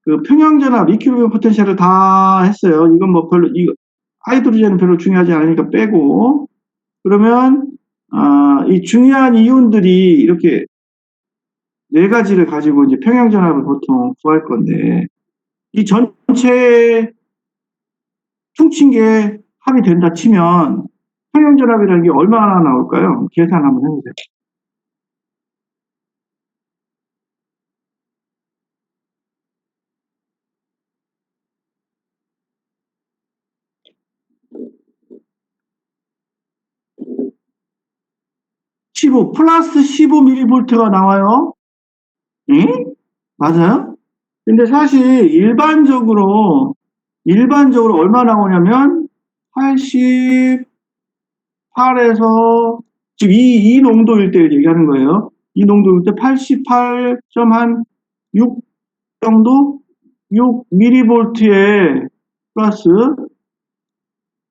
그 평형전압, 이퀴리bri엄 포텐셜을 다 했어요. 이건 뭐 별로, 이거, 하이드로젠은 별로 중요하지 않으니까 빼고, 그러면, 이 중요한 이온들이 이렇게 네 가지를 가지고 이제 평형전압을 보통 구할 건데, 이 전체 퉁친 게 합이 된다 치면, 평형전압이라는 게 얼마나 나올까요? 계산 한번 해보세요. 15, 플러스 15mV가 나와요. 예? 맞아요? 근데 사실 일반적으로 얼마 나오냐면 88에서 지금 이 농도일 때 얘기하는 거예요. 이 농도일 때 88.6 정도? 6mV에 플러스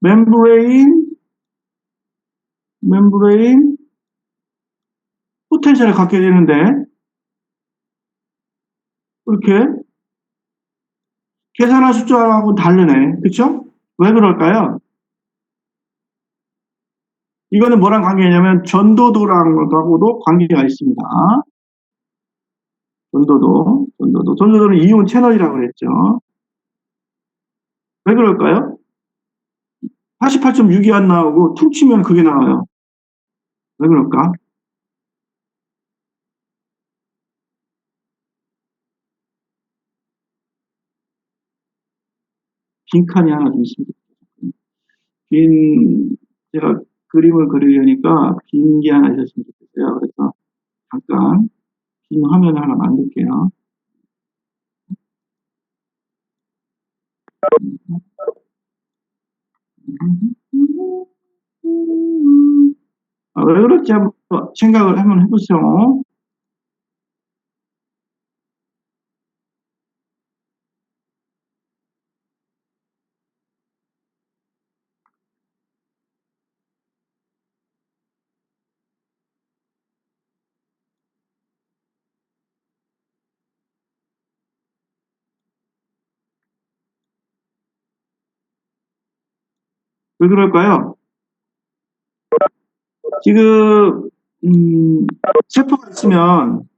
멤브레인 포텐셜을 갖게 되는데 이렇게 계산한 숫자하고 다르네. 그쵸? 왜 그럴까요? 이거는 뭐랑 관계냐면 전도도랑하고도 관계가 있습니다. 전도도는 이온 채널이라고 그랬죠. 왜 그럴까요? 88.6이 안 나오고 툭 치면 그게 나와요. 왜 그럴까? 빈칸이 하나 좀 있습니다. 제가 그림을 그리려니까 빈 게 하나 있었으면 좋겠어요. 그래서 잠깐 빈 화면을 하나 만들게요. 왜 그럴지 한번 생각을 한번 해보세요. 왜 그럴까요? 지금 세포가 있으면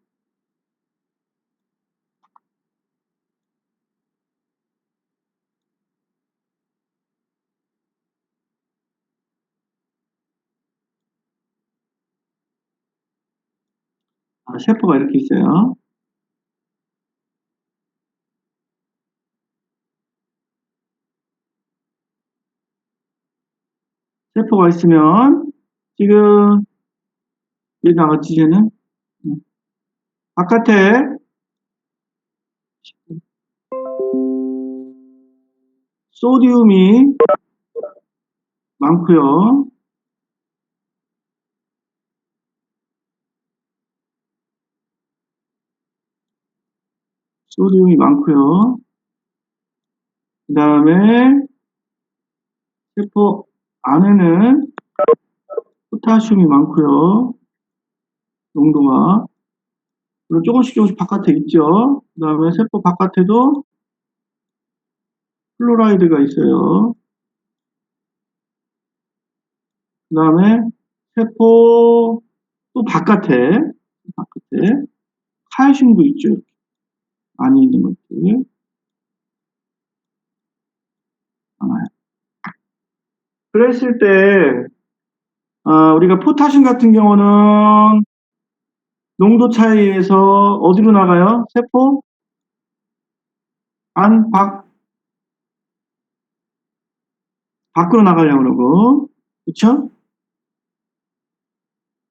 세포가 이렇게 있어요. 세포가 있으면 지금 여기 나갔지 쟤는 바깥에 소디움이 많고요. 소디움이 많고요. 그 다음에 세포 안에는 포타슘이 많고요. 농도가. 그리고 조금씩 바깥에 있죠. 그 다음에 세포 바깥에도 플로라이드가 있어요. 그 다음에 세포 또 바깥에 칼슘도 있죠. 안에 있는 것들 많아요. 그랬을 때 우리가 포타슘 같은 경우는 농도 차이에서 어디로 나가요? 세포 안, 밖으로 나가려고 그러고, 그쵸?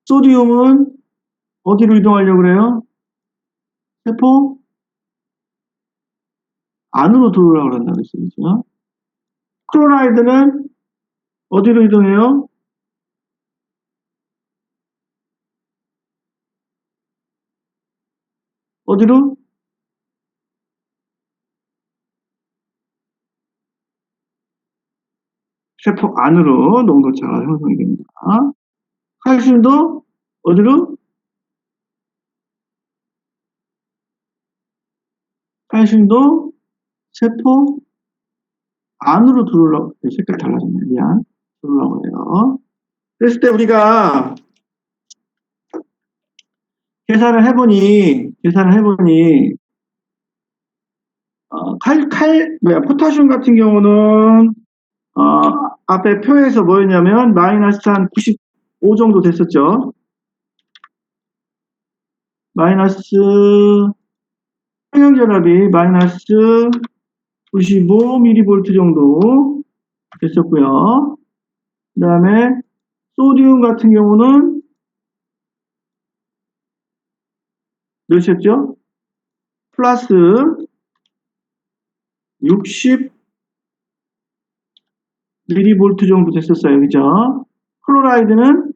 소디움은 어디로 이동하려고 그래요? 세포 안으로 들어오려고 그런다 그랬어요. 그죠? 클로라이드는 어디로 이동해요? 어디로? 세포 안으로 농도차가 형성이 됩니다. 칼슘도 어디로? 칼슘도 세포 안으로 들어오려고, 색깔 달라졌네. 미안. 들어오려고 해요. 그랬을 때 우리가 계산을 해보니, 포타슘 같은 경우는, 앞에 표에서 뭐였냐면, 마이너스 한 95 정도 됐었죠. 마이너스, 평형전압이 마이너스 95mV 정도 됐었고요. 그 다음에, 소디움 같은 경우는 몇이었죠? 플러스 60mV 정도 됐었어요. 그죠? 클로라이드는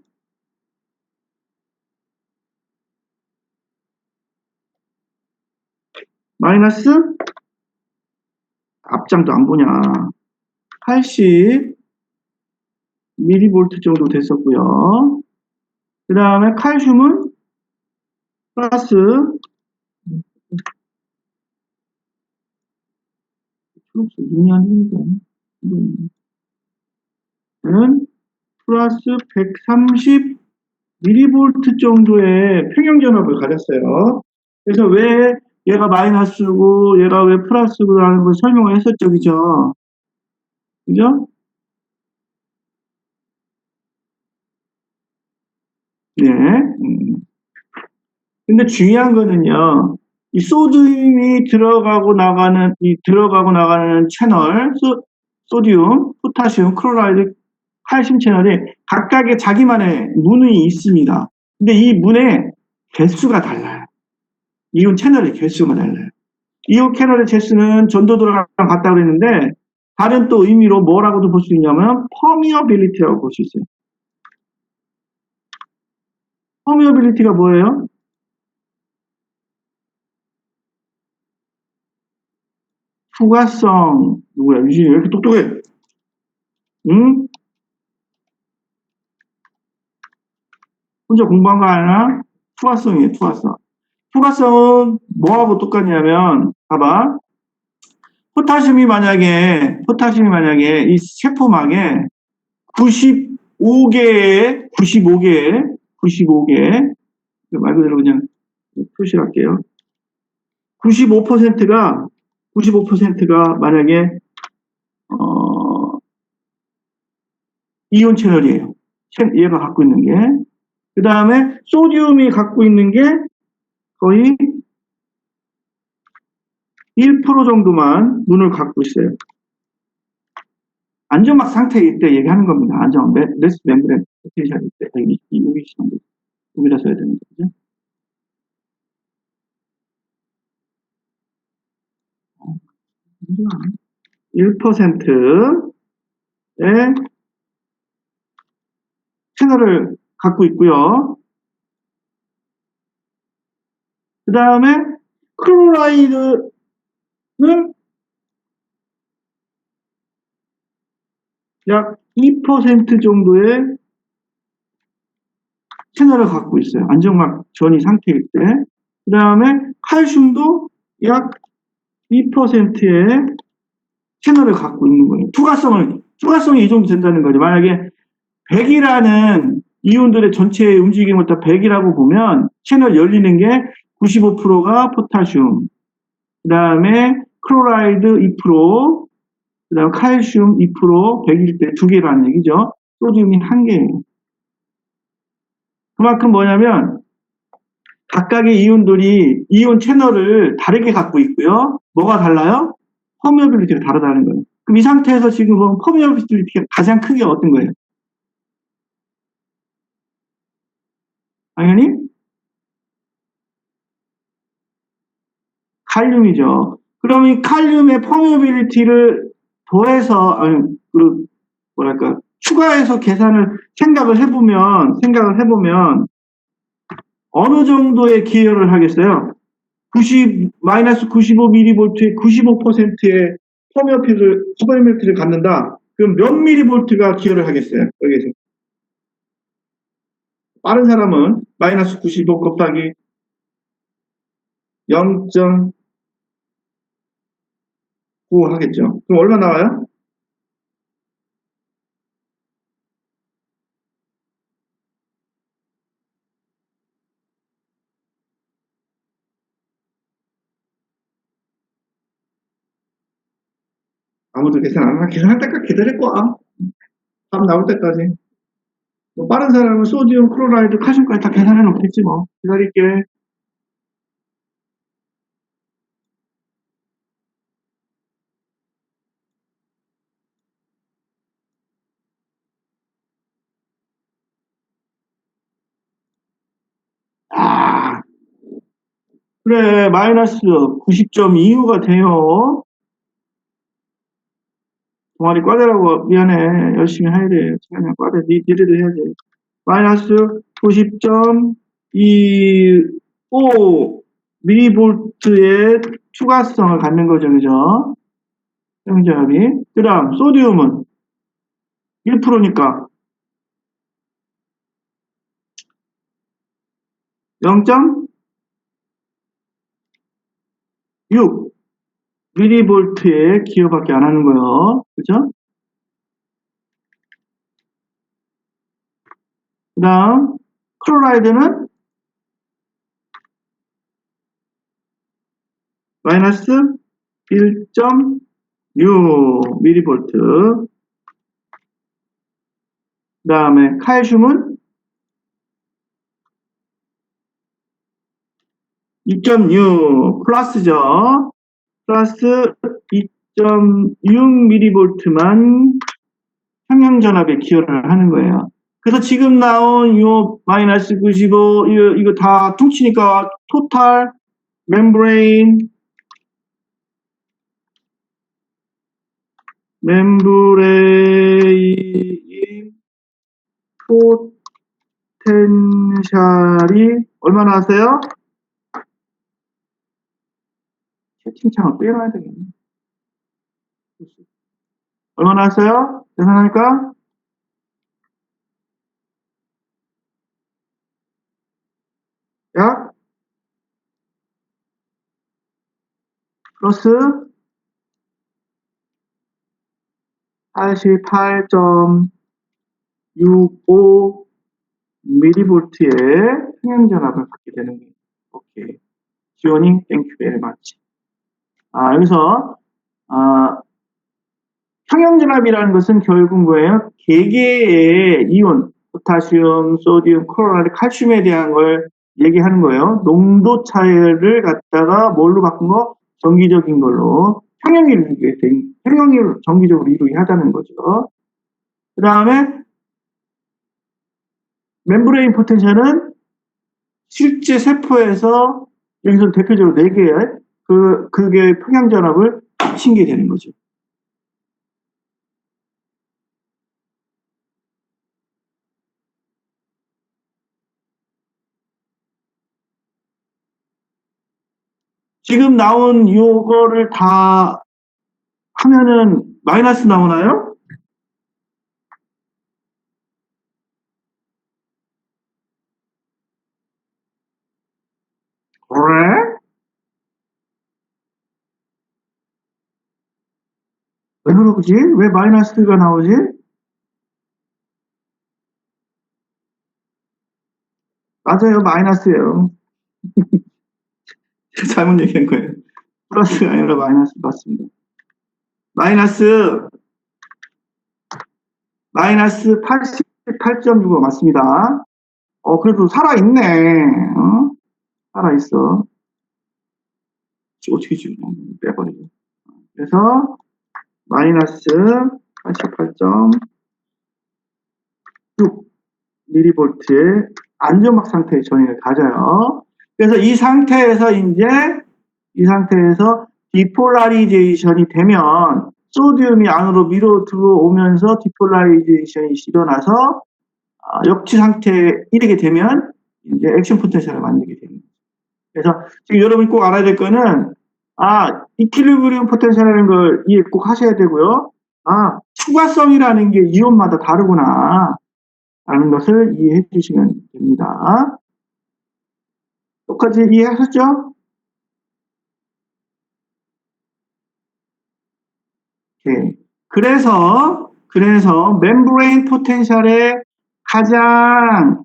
마이너스, 앞장도 안 보냐. 80mV 정도 됐었고요. 그 다음에 칼슘은 플러스, 눈이 안 보니까, 는 플러스 130mV 정도의 평형전압을 가졌어요. 그래서 왜 얘가 마이너스고 얘가 왜 플러스고라는 걸 설명을 했었죠. 그죠? 그죠? 네. 근데 중요한 거는요. 이 소디움이 들어가고 나가는 채널, 소디움, 포타슘, 클로라이드, 칼슘 채널이 각각의 자기만의 문이 있습니다. 근데 이 문의 개수가 달라요. 이온 채널의 개수가 달라요. 이온 채널의 개수는 전도도랑 같다고 그랬는데, 다른 또 의미로 뭐라고도 볼 수 있냐면, 퍼미어빌리티라고 볼 수 있어요. 퍼미어빌리티가 뭐예요? 투과성. 누구야? 유진이 왜 이렇게 똑똑해? 응? 혼자 공부한 거 아니야? 투과성이에요, 투과성. 투과성은 뭐하고 똑같냐면, 봐봐. 포타슘이 만약에 이 세포막에 95개, 말 그대로 그냥 표시를 할게요. 95%가 만약에, 이온 채널이에요. 얘가 갖고 있는 게. 그 다음에, 소디움이 갖고 있는 게 거의 1% 정도만 문을 갖고 있어요. 안정막 상태일 때 얘기하는 겁니다. 안정막, 레스 멤브레인 포텐셜일 때. 여기다 써야 되는 거죠. 1%의 채널을 갖고 있고요. 그 다음에 클로라이드는 약 2% 정도의 채널을 갖고 있어요. 안정막 전이 상태일 때. 그 다음에 칼슘도 약 2%의 채널을 갖고 있는 거예요. 투과성이 이 정도 된다는 거죠. 만약에 100이라는 이온들의 전체 움직임을 다 100이라고 보면 채널 열리는 게 95%가 포타슘, 그 다음에 클로라이드 2%, 그 다음에 칼슘 2%, 100일 때 2개라는 얘기죠. 소디움이 1개예요. 그만큼 뭐냐면 각각의 이온들이 이온 채널을 다르게 갖고 있고요. 뭐가 달라요? 퍼미어빌리티가 다르다는 거예요. 그럼 이 상태에서 지금 보면 퍼미어빌리티가 가장 큰 게 어떤 거예요? 당연히 칼륨이죠. 그럼 이 칼륨의 퍼미어빌리티를 더해서, 추가해서 생각을 해보면, 어느 정도의 기여를 하겠어요? 마이너스 95mV의 95%의 퍼미어빌리티를 갖는다. 그럼 몇 미리볼트가 기여를 하겠어요? 여기서. 빠른 사람은 마이너스 95 곱하기 0. 그거 하겠죠. 그럼 얼마 나와요? 아무도 계산 안 하나? 계산할 때까지 기다릴 거야. 답 나올 때까지. 뭐 빠른 사람은 소디움, 클로라이드, 칼슘까지 다 계산해 놓겠지 뭐. 기다릴게. 아, 그래. 마이너스 90.25가 돼요. 동아리 과대라고 미안해. 열심히 해야 돼. 그냥 과대 니들도 해야지. 마이너스 90.25 미리볼트의 추가성을 갖는 거죠. 그죠? 형제합이. 그 다음, 소디움은 1%니까 0.6 미리볼트의 기여밖에 안 하는 거예요. 그죠? 그 다음, 클로라이드는 마이너스 1.6 미리볼트. 그 다음에 칼슘은 2.6 플러스죠. 플러스 2.6mV만 평형전압에 기여를 하는 거예요. 그래서 지금 나온 요 마이너스 95 이거 다 퉁치니까 토탈 멤브레인 포텐셜이 얼마나 하세요? 채팅창을 빼놔야 되겠네. 얼마나 하세요? 계산하니까 약 플러스 88.65 미리볼트의 평형전압을 갖게 되는 거예요. 오케이. 지원이 땡큐 베리 마치. 여기서 평형전압이라는 것은 결국 뭐예요? 개개의 이온, 포타슘, 소디움, 클로라이드, 칼슘에 대한 걸 얘기하는 거예요. 농도 차이를 갖다가 뭘로 바꾼 거? 정기적인 걸로 평형을 정기적으로 이루게 하자는 거죠. 그 다음에 멤브레인 포텐셜은 실제 세포에서 여기서 대표적으로 4개의 그게 평형전압을 합친 게 되는 거죠. 지금 나온 요거를 다 하면은 마이너스 나오나요? 그래? 왜 그러지? 왜 마이너스가 나오지? 맞아요, 마이너스예요. 잘못 얘기한 거예요. 플러스가 아니라 마이너스 맞습니다. 마이너스 88.65 맞습니다. 그래도 살아있네. 살아있어. 어떻게 지금 빼버리고. 그래서 마이너스 88.6 미리볼트의 안전막 상태의 전위를 가져요. 그래서 이 상태에서 디폴라리제이션이 되면 소디움이 안으로 밀어 들어오면서 디폴라리제이션이 일어나서 역치 상태에 이르게 되면 이제 액션 포텐셜을 만들게 됩니다. 그래서 지금 여러분이 꼭 알아야 될 거는 이퀄리브리움 포텐셜이라는 걸 이해 꼭 하셔야 되고요. 추가성이라는 게 이온마다 다르구나 라는 것을 이해해 주시면 됩니다. 똑같이 이해하셨죠? 오케이. 그래서 멤브레인 포텐셜에 가장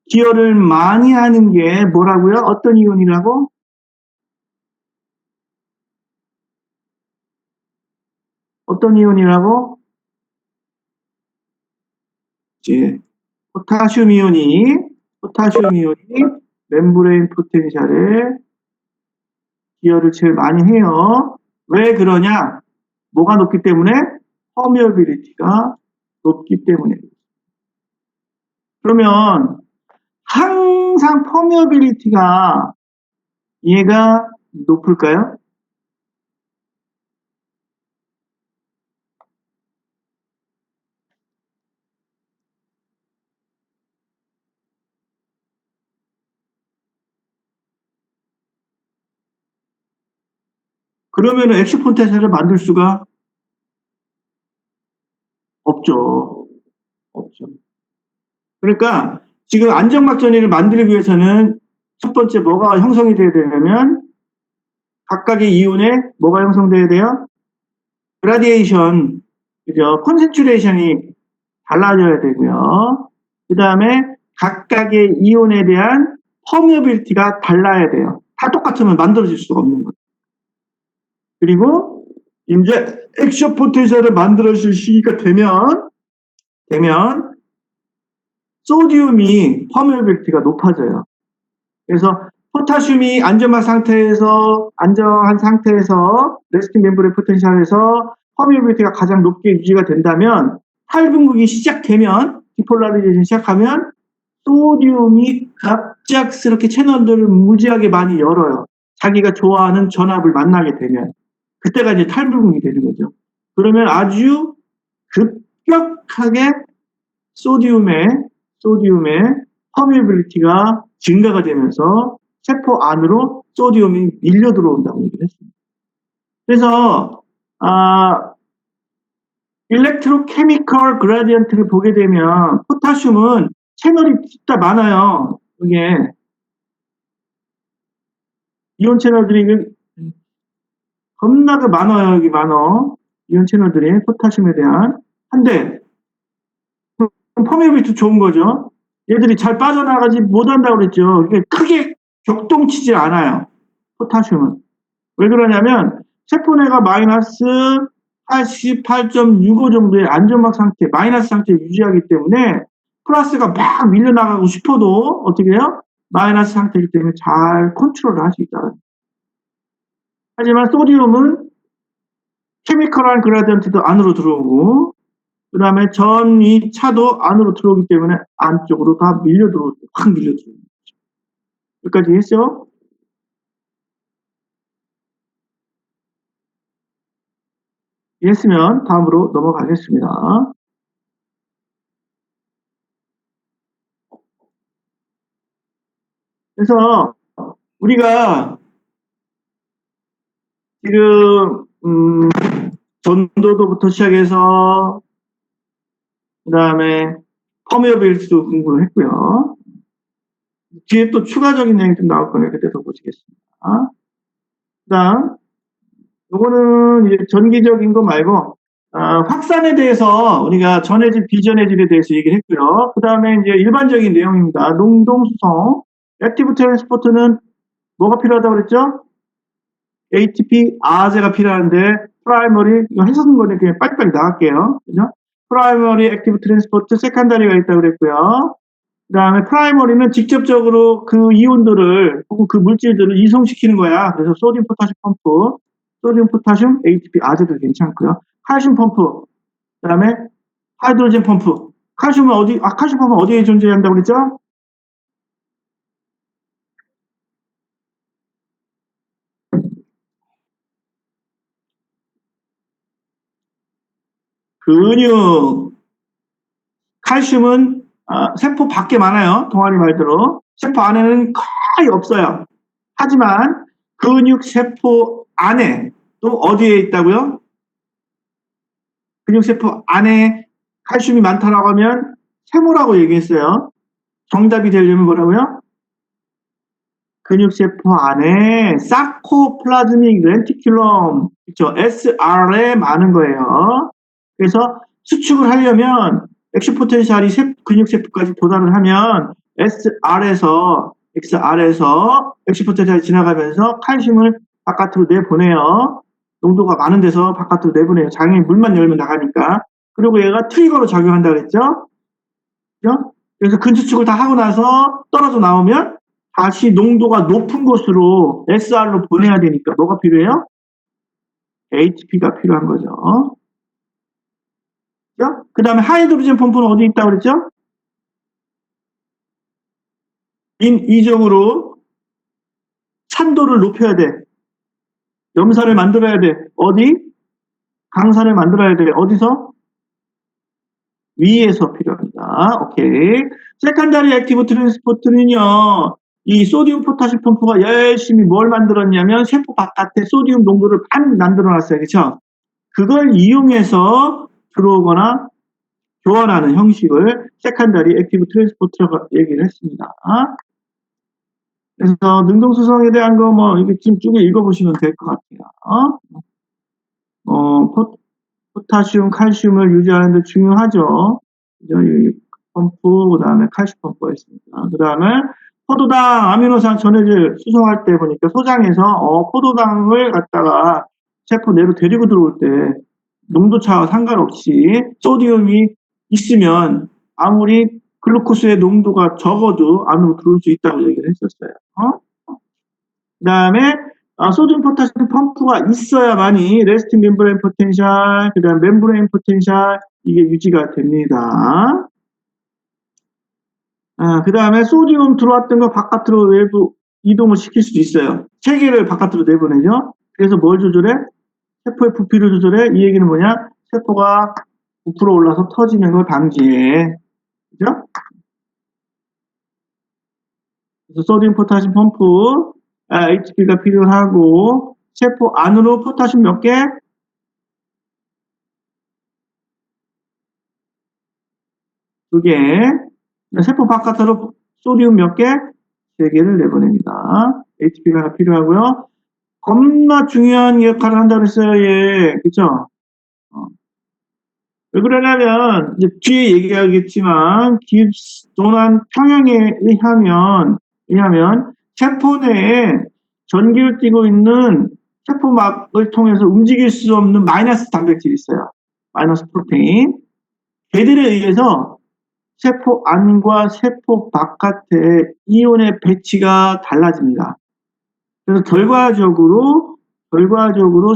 기여를 많이 하는 게 뭐라고요? 어떤 이온이라고? 어떤 이온이라고? 이제 포타슘 이온이 멤브레인 포텐셜에 기여를 제일 많이 해요. 왜 그러냐? 뭐가 높기 때문에? 퍼미어빌리티가 높기 때문에. 그러면 항상 퍼미어빌리티가 얘가 높을까요? 그러면 액시 포텐셜을 만들 수가 없죠. 없죠. 그러니까 지금 안정막 전이를 만들기 위해서는 첫 번째 뭐가 형성이 돼야 되냐면 각각의 이온에 뭐가 형성돼야 돼요? 그라디에이션, 그죠? 콘센트레이션이 달라져야 되고요. 그 다음에 각각의 이온에 대한 퍼미어빌리티가 달라야 돼요. 다 똑같으면 만들어질 수가 없는 거예요. 그리고 이제 액션 포텐셜을 만들어질 시기가 되면 소디움이 퍼미어빌리티가 높아져요. 그래서 포타슘이 안정한 상태에서 레스팅 멤브레인 포텐셜에서 퍼미어빌리티가 가장 높게 유지가 된다면 탈분극이 시작되면 디폴라리제이션 시작하면 소디움이 갑작스럽게 채널들을 무지하게 많이 열어요. 자기가 좋아하는 전압을 만나게 되면 그때가 이제 탈분극이 되는 거죠. 그러면 아주 급격하게 소디움의 퍼미어빌리티가 증가가 되면서 세포 안으로 소디움이 밀려 들어온다고 얘기를 했습니다. 그래서 일렉트로케미컬 그라디언트를 보게 되면 포타슘은 채널이 진짜 많아요. 이게 이온 채널들이 겁나게 많아요. 여기 많어. 이온 채널들이 포타슘에 대한. 한데 퍼미어빌리티 좋은 거죠. 얘들이 잘 빠져나가지 못한다고 그랬죠. 이게 크게 격동치지 않아요. 포타슘은. 왜 그러냐면 세포내가 마이너스 88.65 정도의 안전막 상태, 마이너스 상태를 유지하기 때문에 플러스가 막 밀려나가고 싶어도 어떻게 해요? 마이너스 상태이기 때문에 잘 컨트롤을 할 수 있다. 하지만 소디움은 케미컬한 그라디언트도 안으로 들어오고 그 다음에 전위 차도 안으로 들어오기 때문에 안쪽으로 다 밀려 들어오고 확 밀려 들어오고 여기까지 했죠? 이해했으면 다음으로 넘어가겠습니다. 그래서 우리가 지금 전도도부터 시작해서 그 다음에 퍼미어빌리티도 공부를 했고요. 뒤에 또 추가적인 내용이 좀 나올 거니까 그때 더 보시겠습니다. 그 다음 요거는 이제 전기적인 거 말고 확산에 대해서 우리가 전해질 비전해질에 대해서 얘기를 했고요. 그 다음에 이제 일반적인 내용입니다. 농동수성 액티브 트랜스포트는 뭐가 필요하다고 그랬죠? ATP 아제가 필요한데 프라이머리 이거 해석한 거는 그냥 빨리빨리 나갈게요. 그죠? 프라이머리 액티브 트랜스포트 세컨다리가 있다고 그랬고요. 그 다음에 프라이머리는 직접적으로 그 이온들을 혹은 그 물질들을 이송시키는 거야. 그래서 소디움 포타슘 펌프, 소디움 포타슘 ATP 아제도 괜찮고요. 칼슘 펌프, 그 다음에 하이드로젠 펌프. 칼슘은 칼슘 펌프는 어디에 존재한다고 그랬죠? 근육. 칼슘은 세포 밖에 많아요. 동아리 말대로. 세포 안에는 거의 없어요. 하지만 근육 세포 안에 또 어디에 있다고요? 근육 세포 안에 칼슘이 많다라고 하면 세모라고 얘기했어요. 정답이 되려면 뭐라고요? 근육세포 안에 사코플라즈믹 렌티큘럼, 그쵸? SR에 많은 거예요. 그래서 수축을 하려면 액션 포텐셜이 근육세포까지 도달을 하면 XR에서 액션 포텐셜이 지나가면서 칼슘을 바깥으로 내보내요. 농도가 많은 데서 바깥으로 내보내요. 장에 물만 열면 나가니까. 그리고 얘가 트리거로 작용한다 그랬죠? 그죠? 그래서 근수축을 다 하고 나서 떨어져 나오면 다시 농도가 높은 곳으로 SR로 보내야 되니까 뭐가 필요해요? HP가 필요한 거죠. 그 다음에 하이드로젠 펌프는 어디 있다고 그랬죠? 인위적으로 산도를 높여야 돼. 염산을 만들어야 돼. 어디? 강산을 만들어야 돼. 어디서? 위에서 필요합니다. 오케이. 세컨다리 액티브 트랜스포트는요, 이 소디움 포타시 펌프가 열심히 뭘 만들었냐면 세포 바깥에 소디움 농도를 많이 만들어 놨어요. 그쵸? 그걸 이용해서 들어오거나 교환하는 형식을 세컨다리 액티브 트랜스포트라고 얘기를 했습니다. 그래서 능동수성에 대한 거 뭐 이게 지금 쭉 읽어보시면 될 것 같아요. 포타시움, 칼슘을 유지하는 데 중요하죠. 펌프, 그 다음에 칼슘 펌프가 있습니다. 그 다음에 포도당, 아미노산 전해질 수송할 때 보니까 소장에서 포도당을 갖다가 세포 내로 데리고 들어올 때 농도차와 상관없이 소디움이 있으면 아무리 글루코스의 농도가 적어도 안으로 들어올 수 있다고 얘기를 했었어요. 그 다음에 소디움 포타시움 펌프가 있어야만이 레스팅 멤브레인 포텐셜, 그 다음 멤브레인 포텐셜 이게 유지가 됩니다. 그 다음에 소디움 들어왔던 거 바깥으로 외부 이동을 시킬 수도 있어요. 체계를 바깥으로 내보내죠. 그래서 뭘 조절해? 세포의 부피를 조절해. 이 얘기는 뭐냐? 세포가 부풀어 올라서 터지는 걸 방지해. 그죠? 그래서 소디움 포타시움 펌프 HP가 필요하고 세포 안으로 포타시움 몇 개? 두 개. 세포 바깥으로 소디움 몇 개? 세 개를 내보냅니다. HP가 필요하고요. 겁나 중요한 역할을 한다고 했어요, 얘. 그쵸? 왜 그러냐면, 이제 뒤에 얘기하겠지만, 깁스도난 평형에 의하면, 세포 내에 전기를 띠고 있는 세포막을 통해서 움직일 수 없는 마이너스 단백질이 있어요. 마이너스 프로테인. 걔들에 의해서 세포 안과 세포 바깥의 이온의 배치가 달라집니다. 그래서 결과적으로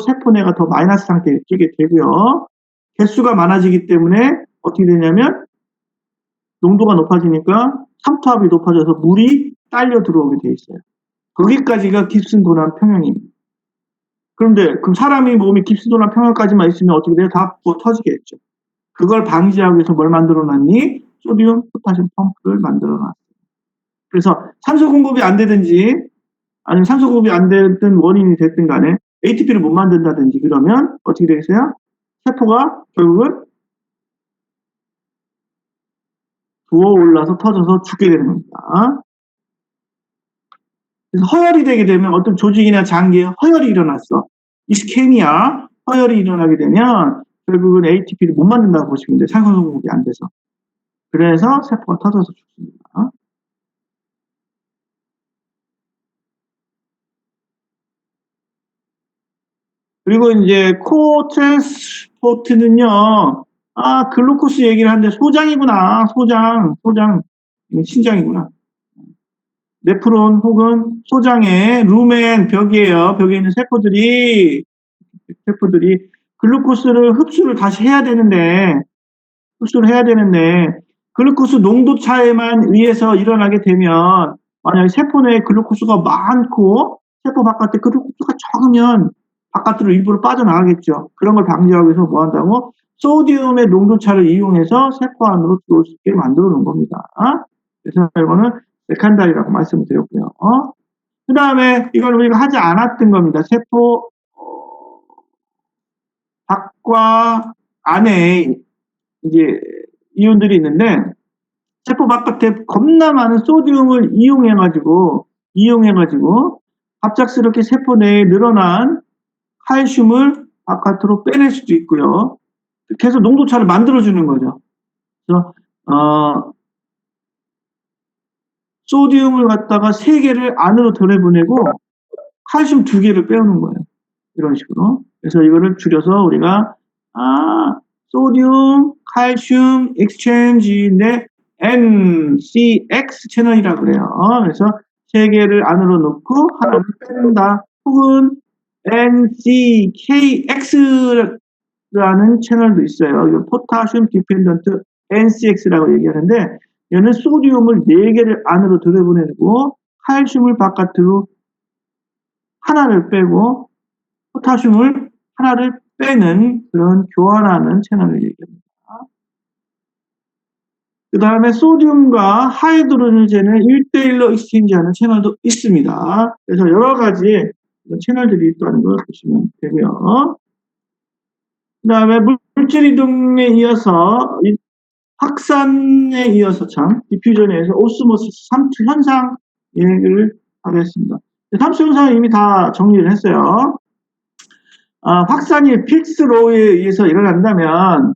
세포 내가 더 마이너스 상태에 끼게 되고요. 개수가 많아지기 때문에 어떻게 되냐면 농도가 높아지니까 삼투압이 높아져서 물이 딸려 들어오게 돼 있어요. 거기까지가 깁슨-도난 평형입니다. 그런데 그럼 사람이 몸이 깁슨-도난 평형까지만 있으면 어떻게 돼요? 다 부어 터지겠죠. 그걸 방지하기 위해서 뭘 만들어 놨니? 소디움 포타시움 펌프를 만들어 놨어요. 그래서 산소 공급이 안 되든지 아니면 산소 공급이 안 되든 원인이 됐든 간에 ATP를 못 만든다든지 그러면 어떻게 되겠어요? 세포가 결국은 부어올라서 터져서 죽게 되는 겁니다. 그래서 허혈이 되게 되면 어떤 조직이나 장기에 허혈이 일어났어. 이스케미아, 허혈이 일어나게 되면 결국은 ATP를 못 만든다고 보시면 돼요. 산소 공급이 안 돼서. 그래서 세포가 터져서 죽습니다. 그리고 이제 코트랜스포트는요, 글루코스 얘기를 하는데 소장이구나. 소장. 신장이구나. 네프론 혹은 소장의 루멘 벽이에요. 벽에 있는 세포들이 글루코스를 흡수를 다시 해야 되는데 글루코스 농도 차에만 의해서 일어나게 되면 만약에 세포 내에 글루코스가 많고 세포 바깥에 글루코스가 적으면 바깥으로 일부러 빠져나가겠죠. 그런 걸 방지하기 위해서 뭐 한다고? 소디움의 농도차를 이용해서 세포 안으로 들어올 수 있게 만들어 놓은 겁니다. 그래서 이거는 세컨다리라고 말씀을 드렸고요. 그 다음에 이걸 우리가 하지 않았던 겁니다. 세포 밖과 안에 이제 이온들이 있는데 세포 바깥에 겁나 많은 소디움을 이용해가지고 이용해가지고 갑작스럽게 세포 내에 늘어난 칼슘을 바깥으로 빼낼 수도 있고요. 계속 농도차를 만들어주는 거죠. 그래서 소디움을 갖다가 3개를 안으로 들여보내고 칼슘 2개를 빼오는 거예요. 이런 식으로. 그래서 이거를 줄여서 우리가 소디움 칼슘 익스체인지인데 NCX 채널이라고 그래요. 그래서 3개를 안으로 넣고 하나를 뺀다. 혹은 NCKX라는 채널도 있어요. 이거 포타슘 디펜던트 NCX라고 얘기하는데 얘는 소디움을 4개를 안으로 들여보내고 칼슘을 바깥으로 하나를 빼고 포타슘을 하나를 빼는 그런 교환하는 채널을 얘기합니다. 그 다음에 소듐과 하이드로젠을 1대1로 익스체인지하는 채널도 있습니다. 그래서 여러 가지 채널들이 있다는 걸 보시면 되고요. 그 다음에 물질 이동에 이어서 확산에 이어서 디퓨전에 의해서 오스모시스 3투 현상 얘기를 하겠습니다. 3투 현상은 이미 다 정리를 했어요. 확산이 픽스로우에 의해서 일어난다면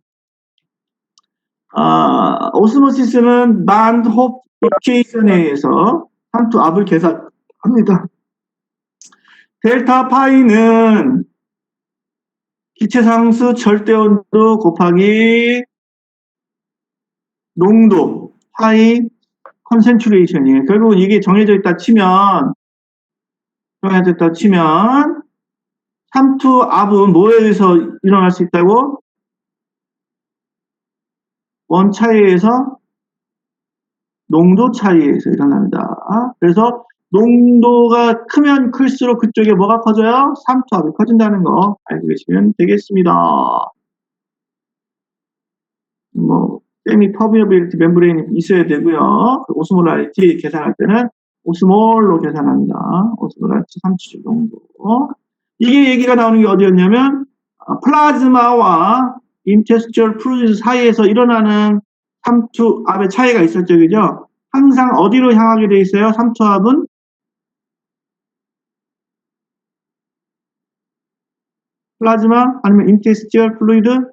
오스모시스는 난홉 이케이션에 의해서 3투 압을 계산합니다. 델타 파이는 기체상수 절대온도 곱하기 농도 파이 컨센트레이션이에요. 결국은 이게 정해져 있다 치면 3투 압은 뭐에 의해서 일어날 수 있다고? 원 차이에서 농도 차이에 의해서 일어난다. 그래서 농도가 크면 클수록 그쪽에 뭐가 커져요? 3투 압이 커진다는 거 알고 계시면 되겠습니다. 세미 퍼미어빌리티 멤브레인이 있어야 되고요. 오스몰라리티 계산할 때는 오스몰로 계산합니다. 오스몰라리티 3추 농도. 이게 얘기가 나오는 게 어디였냐면 플라즈마와 인테스츄얼 플루이드 사이에서 일어나는 3투 압의 차이가 있었죠. 그죠? 항상 어디로 향하게 돼 있어요? 3투 압은 플라즈마 아니면 인테스츄얼 플루이드?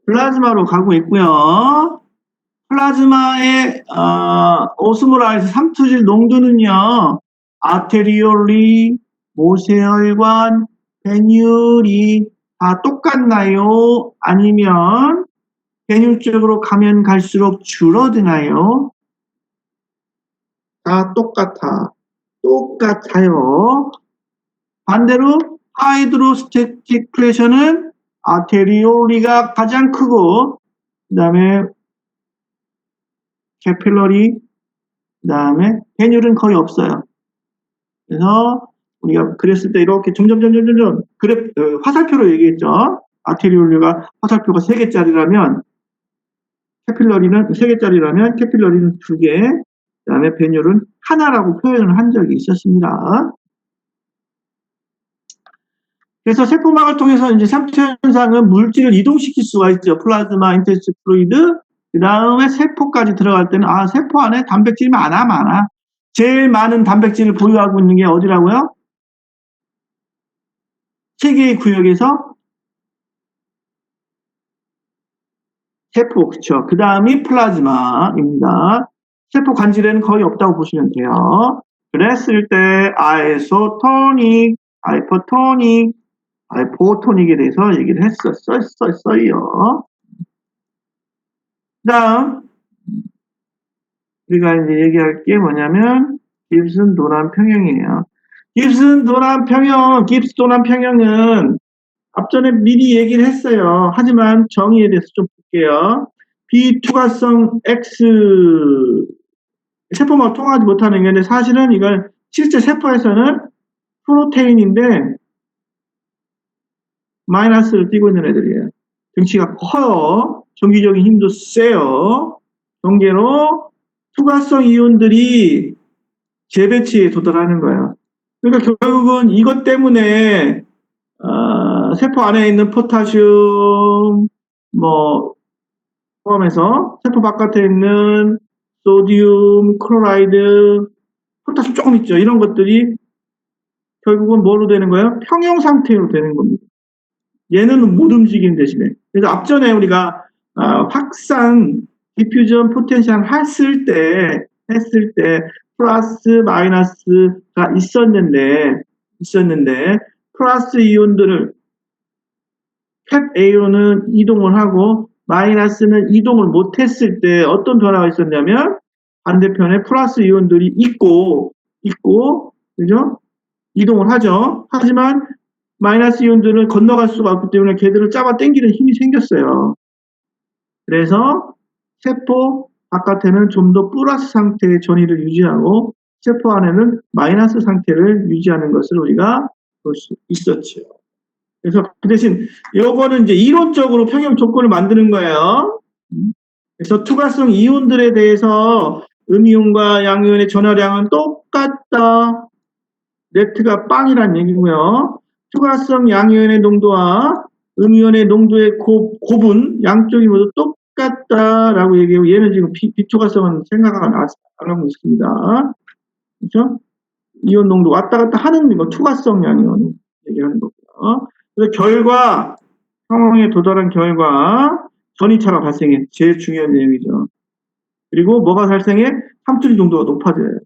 플라즈마로 가고 있고요. 플라즈마의 오스모라이즈 3투질 농도는요. 아테리올리, 모세혈관, 베뉴리 다 똑같나요? 아니면 베뉴 쪽으로 가면 갈수록 줄어드나요? 다 똑같아요. 반대로 하이드로스태틱 프레셔는 아테리올리가 가장 크고 그 다음에 캐필러리, 그 다음에 베뉴는 거의 없어요. 그래서 우리가 그랬을 때 이렇게 점점 화살표로 얘기했죠. 아테리올리가 화살표가 3개짜리라면 캐필러리는 3개짜리라면 캐필러리는 2개, 그 다음에 베뉴는 하나라고 표현을 한 적이 있었습니다. 그래서 세포막을 통해서 이제 3투 현상은 물질을 이동시킬 수가 있죠. 플라즈마, 인테스트 플루이드, 그 다음에 세포까지 들어갈 때는 세포 안에 단백질이 많아. 제일 많은 단백질을 보유하고 있는 게 어디라고요? 3개의 구역에서 세포, 그쵸. 그 다음이 플라즈마입니다. 세포 관질에는 거의 없다고 보시면 돼요. 그랬을 때 아이소토닉, 하이퍼토닉, 아이포토닉에 대해서 얘기를 했었어요. 그 다음 우리가 이제 얘기할 게 뭐냐면 깁슨 도난 평형이에요. 깁슨 도난 평형은 앞전에 미리 얘기를 했어요. 하지만 정의에 대해서 좀 볼게요. 비투과성 X 세포가 통하지 못하는 게 사실은 이걸 실제 세포에서는 프로테인인데 마이너스를 띄고 있는 애들이에요. 등치가 커요. 전기적인 힘도 세요. 경계로 투과성 이온들이 재배치에 도달하는 거예요. 그러니까 결국은 이것 때문에 세포 안에 있는 포타슘, 뭐, 포함해서 세포 바깥에 있는 소디움, 클로라이드, 포타슘 조금 있죠. 이런 것들이 결국은 뭐로 되는 거예요? 평형 상태로 되는 겁니다. 얘는 못 움직이는 대신에. 그래서 앞전에 우리가 확산, 디퓨전 포텐셜 했을 때 플러스 마이너스가 있었는데 플러스 이온들을 캡 A로는 이동을 하고 마이너스는 이동을 못했을 때 어떤 변화가 있었냐면 반대편에 플러스 이온들이 있고 그죠? 이동을 하죠. 하지만 마이너스 이온들을 건너갈 수가 없기 때문에 걔들을 잡아 당기는 힘이 생겼어요. 그래서 세포 바깥에는 좀 더 플러스 상태의 전위를 유지하고 세포 안에는 마이너스 상태를 유지하는 것을 우리가 볼 수 있었죠. 그래서 그 대신 요거는 이제 이론적으로 평형 조건을 만드는 거예요. 그래서 투과성 이온들에 대해서 음이온과 양이온의 전하량은 똑같다. 네트가 빵이란 얘기고요. 투과성 양이온의 농도와 음이온의 농도의 곱은 양쪽이 모두 똑같다라고 얘기하고 얘는 지금 비투과성은 생각 안 하고 있습니다. 그렇죠? 이온 농도 왔다 갔다 하는 거 투과성 양이온 얘기하는 거고요. 그래서 결과 상황에 도달한 결과 전이차가 발생해. 제일 중요한 내용이죠. 그리고 뭐가 발생해? 삼투리 농도가 높아져요.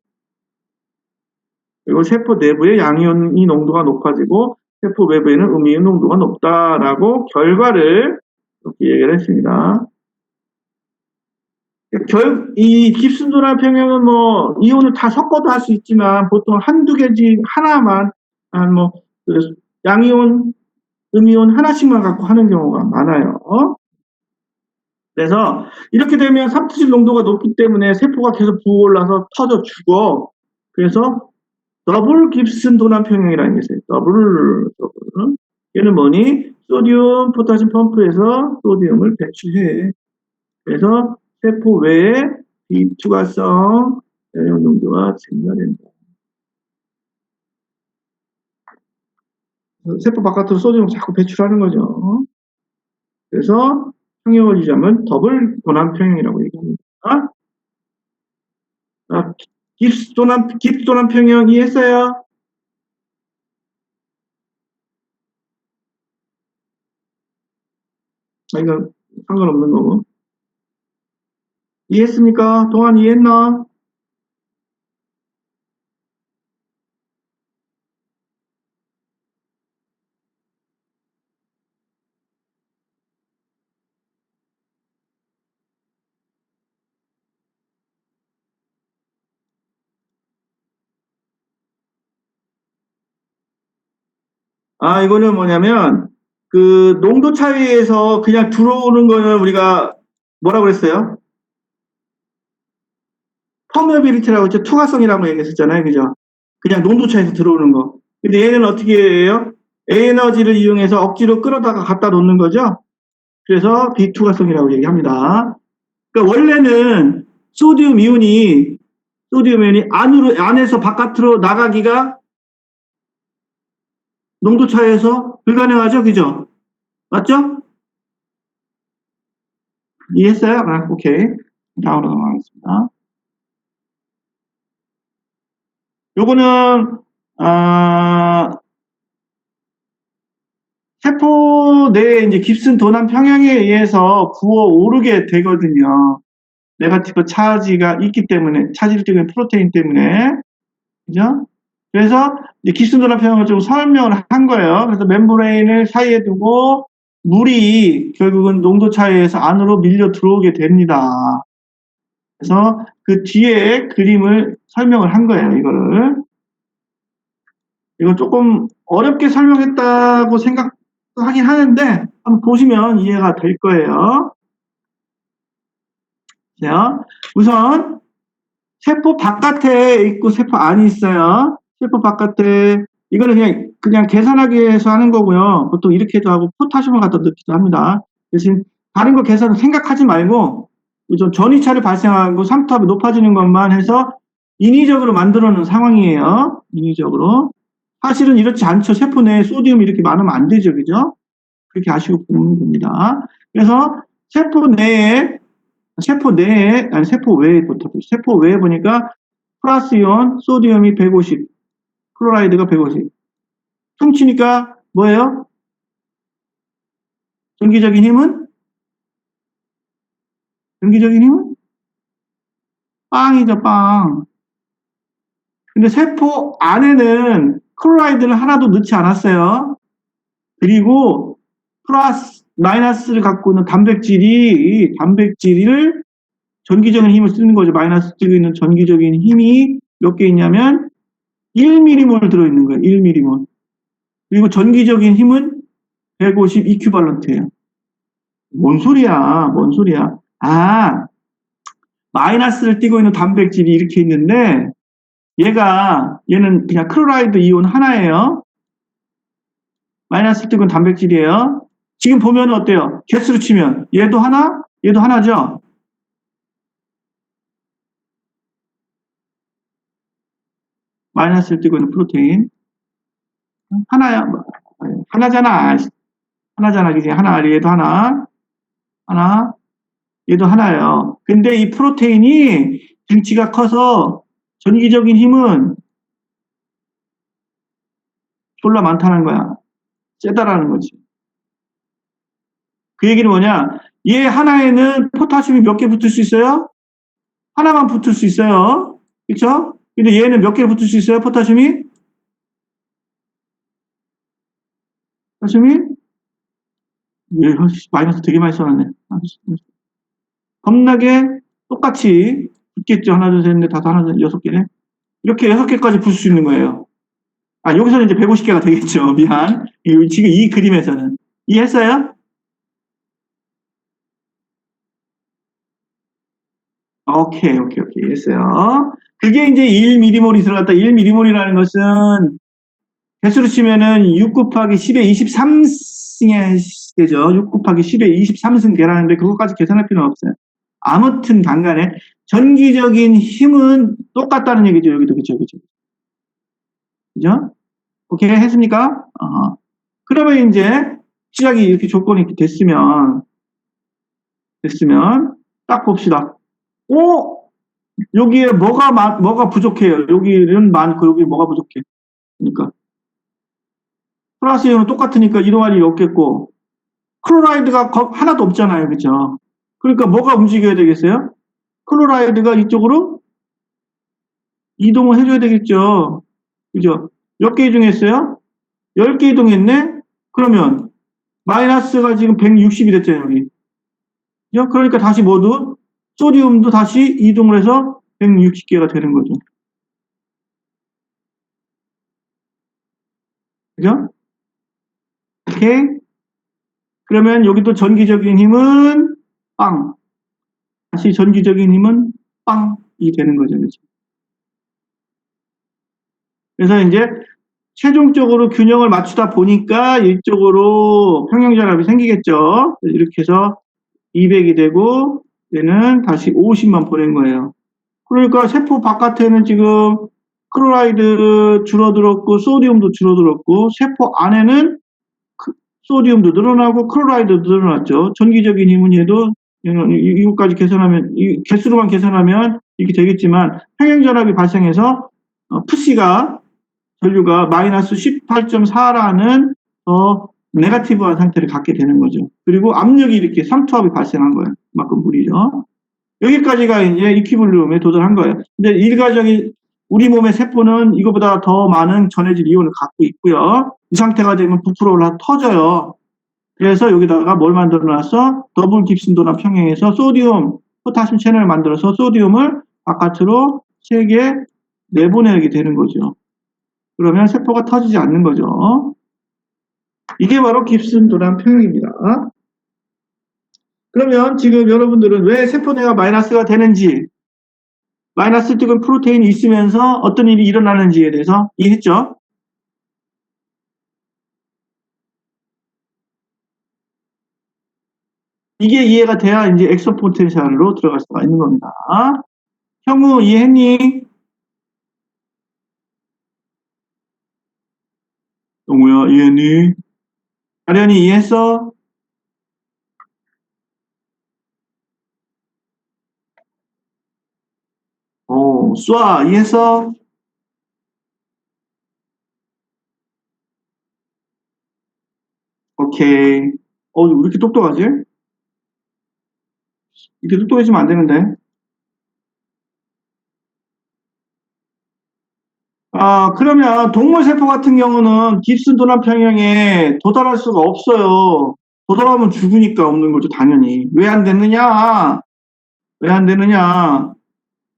그리고 세포 내부의 양이온이 농도가 높아지고 세포 외부에는 음이온 농도가 높다라고 결과를 이렇게 얘기를 했습니다. 이 깁슨도나 평형은 뭐 이온을 다 섞어도 할 수 있지만 보통 한두 개지 하나만 뭐 양이온, 음이온 하나씩만 갖고 하는 경우가 많아요. 그래서 이렇게 되면 삼투질 농도가 높기 때문에 세포가 계속 부어올라서 터져 죽어. 그래서 더블 깁슨 도난 평형이라는 게 있어요. 더블. 얘는 뭐니? 소디움 포타슘 펌프에서 소디움을 배출해. 그래서 세포 외에 비투과성 연료 농도가 증가된다. 세포 바깥으로 소디움을 자꾸 배출하는 거죠. 그래서 평형을 유지하면 더블 도난 평형이라고 얘기합니다. 깁스 도난 평형 이해했어요? 이건 상관없는 거고. 이해했습니까? 동안 이해했나? 이거는 뭐냐면, 그, 농도 차이에서 그냥 들어오는 거는 우리가 뭐라고 그랬어요? 퍼메어빌리티라고 했죠. 투과성이라고 얘기했었잖아요. 그죠? 그냥 농도 차이에서 들어오는 거. 근데 얘는 어떻게 해요? 에너지를 이용해서 억지로 끌어다가 갖다 놓는 거죠? 그래서 비투과성이라고 얘기합니다. 그러니까 원래는 소디움 이온이 안에서 바깥으로 나가기가 농도 차이에서 불가능하죠? 그죠? 맞죠? 이해했어요? 오케이. 다음으로 넘어가겠습니다. 요거는, 세포 내에 이제 깁슨 도난 평형에 의해서 부어오르게 되거든요. 네거티브 차지가 있기 때문에, 차지를 띠는 프로테인 때문에. 그죠? 그래서 이제 깁슨 도난 평형을 좀 설명을 한 거예요. 그래서 멤브레인을 사이에 두고 물이 결국은 농도 차이에서 안으로 밀려 들어오게 됩니다. 그래서 그 뒤에 그림을 설명을 한 거예요, 이거를. 이거 조금 어렵게 설명했다고 생각하긴 하는데, 한번 보시면 이해가 될 거예요. 자, 우선, 세포 바깥에 있고 세포 안이 있어요. 세포 바깥에, 이거는 그냥 계산하기 위해서 하는 거고요. 보통 이렇게도 하고, 포타슘을 갖다 넣기도 합니다. 대신, 다른 거 계산은 생각하지 말고, 좀 전이차를 발생하고 삼투압이 높아지는 것만 해서 인위적으로 만들어 놓은 상황이에요. 인위적으로. 사실은 이렇지 않죠. 세포 내에 소디움이 이렇게 많으면 안 되죠. 그죠? 그렇게 아시고 보면 됩니다. 그래서 세포 외에부터, 세포 외에 보니까 플러스 이온, 소디움이 150, 클로라이드가 150. 퉁치니까 뭐예요? 전기적인 힘은? 전기적인 힘은? 빵이죠, 빵. 근데 세포 안에는 클로라이드를 하나도 넣지 않았어요. 그리고 플러스, 마이너스를 갖고 있는 단백질을 전기적인 힘을 쓰는 거죠. 마이너스 뜨고 있는 전기적인 힘이 몇 개 있냐면 1m몰 들어있는 거예요. 1m몰. 그리고 전기적인 힘은 150 이큐발런트예요. 뭔 소리야? 뭔 소리야? 아, 마이너스를 띠고 있는 단백질이 이렇게 있는데 얘는 그냥 클로라이드 이온 하나예요. 마이너스를 띠고 있는 단백질이에요. 지금 보면 어때요? 개수로 치면 얘도 하나, 얘도 하나죠? 마이너스를 띠고 있는 프로테인 하나야. 하나잖아. 하나잖아. 그지? 하나, 얘도 하나, 하나, 얘도 하나예요. 근데 이 프로테인이 덩치가 커서 전기적인 힘은 졸라 많다는 거야. 세다라는 거지. 그 얘기는 뭐냐? 얘 하나에는 포타슘이 몇 개 붙을 수 있어요? 하나만 붙을 수 있어요. 그쵸? 근데 얘는 몇 개 붙을 수 있어요? 포타슘이? 포타슘이? 예, 마이너스 되게 많이 써놨네. 겁나게 똑같이 붙겠죠. 하나, 둘, 셋, 넷, 다섯, 하나, 둘, 여섯 개네. 이렇게 여섯 개까지 붙을 수 있는 거예요. 아, 여기서는 이제 150개가 되겠죠. 미안. 지금 이 그림에서는. 이해했어요? 오케이. 이해했어요. 그게 이제 1mm몰이 들어갔다. 1mm몰이라는 것은 개수로 치면은 6 곱하기 10의 23승의 되죠. 6 곱하기 10의 23승 계라는데 그것까지 계산할 필요는 없어요. 아무튼 간간에 전기적인 힘은 똑같다는 얘기죠. 여기도 그죠. 그죠? 오케이 했습니까? 그러면 이제 시작이 이렇게 조건이 이렇게 됐으면 딱 봅시다. 여기에 뭐가 부족해요? 여기는 많고 여기 뭐가 부족해? 그러니까 플러스 이온은 똑같으니까 이동할 일이 없겠고 클로라이드가 하나도 없잖아요. 그죠? 그러니까 뭐가 움직여야 되겠어요? 클로라이드가 이쪽으로 이동을 해줘야 되겠죠. 그죠? 몇 개 이동했어요? 10개 이동했네? 그러면 마이너스가 지금 160이 됐잖아요. 여기. 그죠? 그러니까 다시 모두 소디움도 다시 이동을 해서 160개가 되는 거죠. 그죠? 오케이? 그러면 여기도 전기적인 힘은 빵. 다시 전기적인 힘은 빵이 되는 거죠. 그렇죠? 그래서 이제 최종적으로 균형을 맞추다 보니까 이쪽으로 평형전압이 생기겠죠. 이렇게 해서 200이 되고 얘는 다시 50만 보낸 거예요. 그러니까 세포 바깥에는 지금 클로라이드 줄어들었고 소디움도 줄어들었고 세포 안에는 소디움도 늘어나고 클로라이드도 늘어났죠. 전기적인 힘은 얘도 이것까지 계산하면 개수로만 계산하면 이렇게 되겠지만 평행전압이 발생해서 푸시가 전류가 마이너스 18.4라는 네거티브한 상태를 갖게 되는 거죠. 그리고 압력이 이렇게 삼투압이 발생한 거예요. 그만큼 물이죠. 여기까지가 이제 이퀴블리움에 도달한 거예요. 근데 일가적인 우리 몸의 세포는 이거보다 더 많은 전해질 이온을 갖고 있고요. 이 상태가 되면 부풀어 올라 터져요. 그래서 여기다가 뭘 만들어 놨어? 더블 깁슨 도난 평행에서 소디움, 포타슘 채널을 만들어서 소디움을 바깥으로 세게 내보내게 되는 거죠. 그러면 세포가 터지지 않는 거죠. 이게 바로 깁슨 도난 평형입니다. 그러면 지금 여러분들은 왜 세포내가 마이너스가 되는지, 마이너스 뜨거운 프로테인이 있으면서 어떤 일이 일어나는지에 대해서 이해했죠? 이게 이해가 돼야 이제 엑소 포텐셜로 들어갈 수가 있는 겁니다. 형우 이해했니? 영우야, 이해했니? 아련이 이해했어? 쏴, 이해했어? 오케이. 왜 이렇게 똑똑하지? 이렇게 똑똑해지면 안 되는데. 그러면 동물 세포 같은 경우는 깁슨 도난 평형에 도달할 수가 없어요. 도달하면 죽으니까 없는 거죠, 당연히. 왜 안 되느냐? 왜 안 되느냐?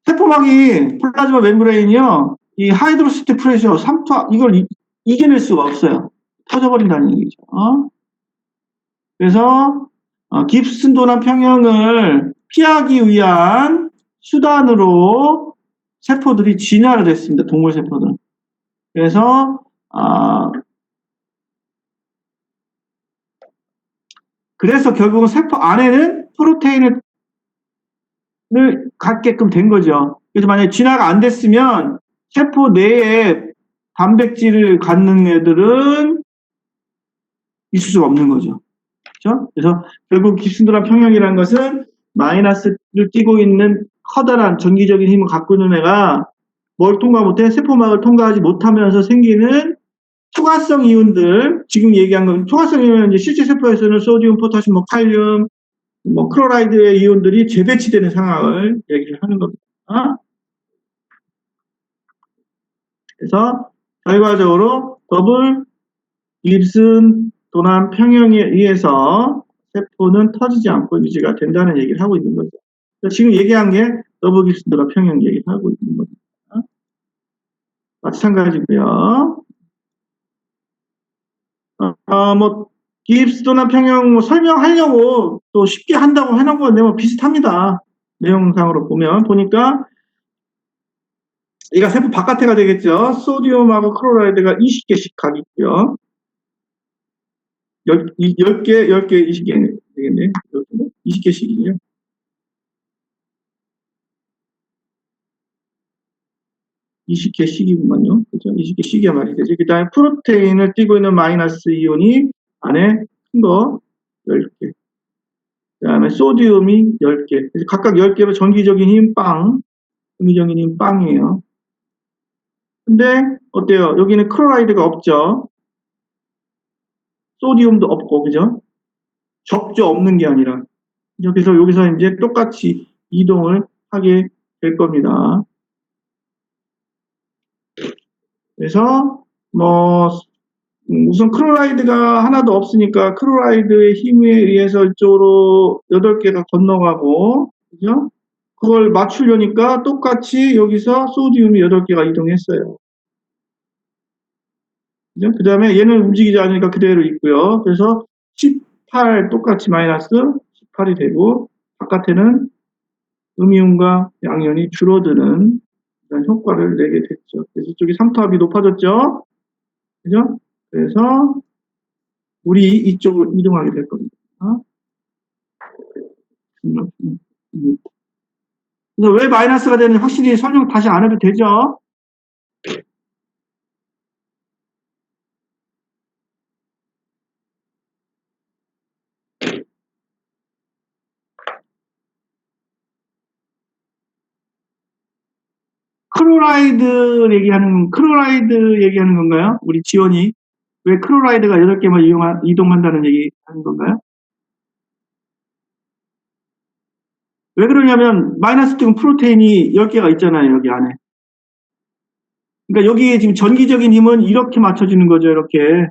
세포막이 플라즈마 멤브레인이요. 이 하이드로시티 프레셔 3투 이걸 이겨낼 수가 없어요. 터져버린다는 얘기죠. 그래서 깁슨 도난 평형을 피하기 위한 수단으로 세포들이 진화를 했습니다. 동물 세포들. 그래서 그래서 결국은 세포 안에는 프로테인을 갖게끔 된 거죠. 그래서 만약에 진화가 안 됐으면 세포 내에 단백질을 갖는 애들은 있을 수가 없는 거죠. 그렇죠? 그래서 결국 깁슨도란 평형이라는 것은 마이너스를 띠고 있는 커다란 전기적인 힘을 갖고 있는 애가 뭘 통과 못해? 세포막을 통과하지 못하면서 생기는 초과성 이온들, 지금 얘기한 건 초과성 이온은 이제 실제 세포에서는 소디움, 포타슘, 칼륨, 클로라이드의 이온들이 재배치되는 상황을 얘기를 하는 겁니다. 그래서 결과적으로 더블 깁슨 도난 평형에 의해서 세포는 터지지 않고 유지가 된다는 얘기를 하고 있는 거죠. 지금 얘기한 게 더블 깁슨 도난 평형 얘기를 하고 있는 겁니다. 마찬가지고요. 깁슨 도난 평형 설명하려고 또 쉽게 한다고 해놓은 건데 비슷합니다. 내용상으로 보니까 얘가 세포 바깥에가 되겠죠. 소디움하고 클로라이드가 20개씩 가겠고요. 10개, 20개 되겠네. 20개씩이요. 20개씩이구만요. 그죠? 20개씩이야 말이 되지. 그 다음에 프로테인을 띠고 있는 마이너스 이온이 안에 큰 거 10개. 그 다음에 소디움이 10개. 그래서 각각 10개로 전기적인 힘 빵, 음이적인 힘 빵이에요. 근데 어때요? 여기는 클로라이드가 없죠. 소디움도 없고, 그죠? 적죠, 없는 게 아니라. 그래서 여기서 이제 똑같이 이동을 하게 될 겁니다. 그래서 우선 클로라이드가 하나도 없으니까 클로라이드의 힘에 의해서 이쪽으로 8개가 건너가고, 그죠? 그걸 맞추려니까 똑같이 여기서 소디움이 8개가 이동했어요. 그죠? 그 다음에 얘는 움직이지 않으니까 그대로 있고요. 그래서 18 똑같이 마이너스 18이 되고, 바깥에는 음이온과 양이온이 줄어드는 효과를 내게 됐죠. 그래서 이쪽이 3토합이 높아졌죠. 그죠? 그래서 물이 이쪽으로 이동하게 될 겁니다. 그래서 왜 마이너스가 되는지 확실히 설명 다시 안 해도 되죠? 클로라이드 얘기하는 건가요? 우리 지원이. 왜 클로라이드가 8개만 이동한다는 얘기 하는 건가요? 왜 그러냐면, 마이너스 띄고 프로테인이 10개가 있잖아요, 여기 안에. 그러니까 여기에 지금 전기적인 힘은 이렇게 맞춰주는 거죠, 이렇게.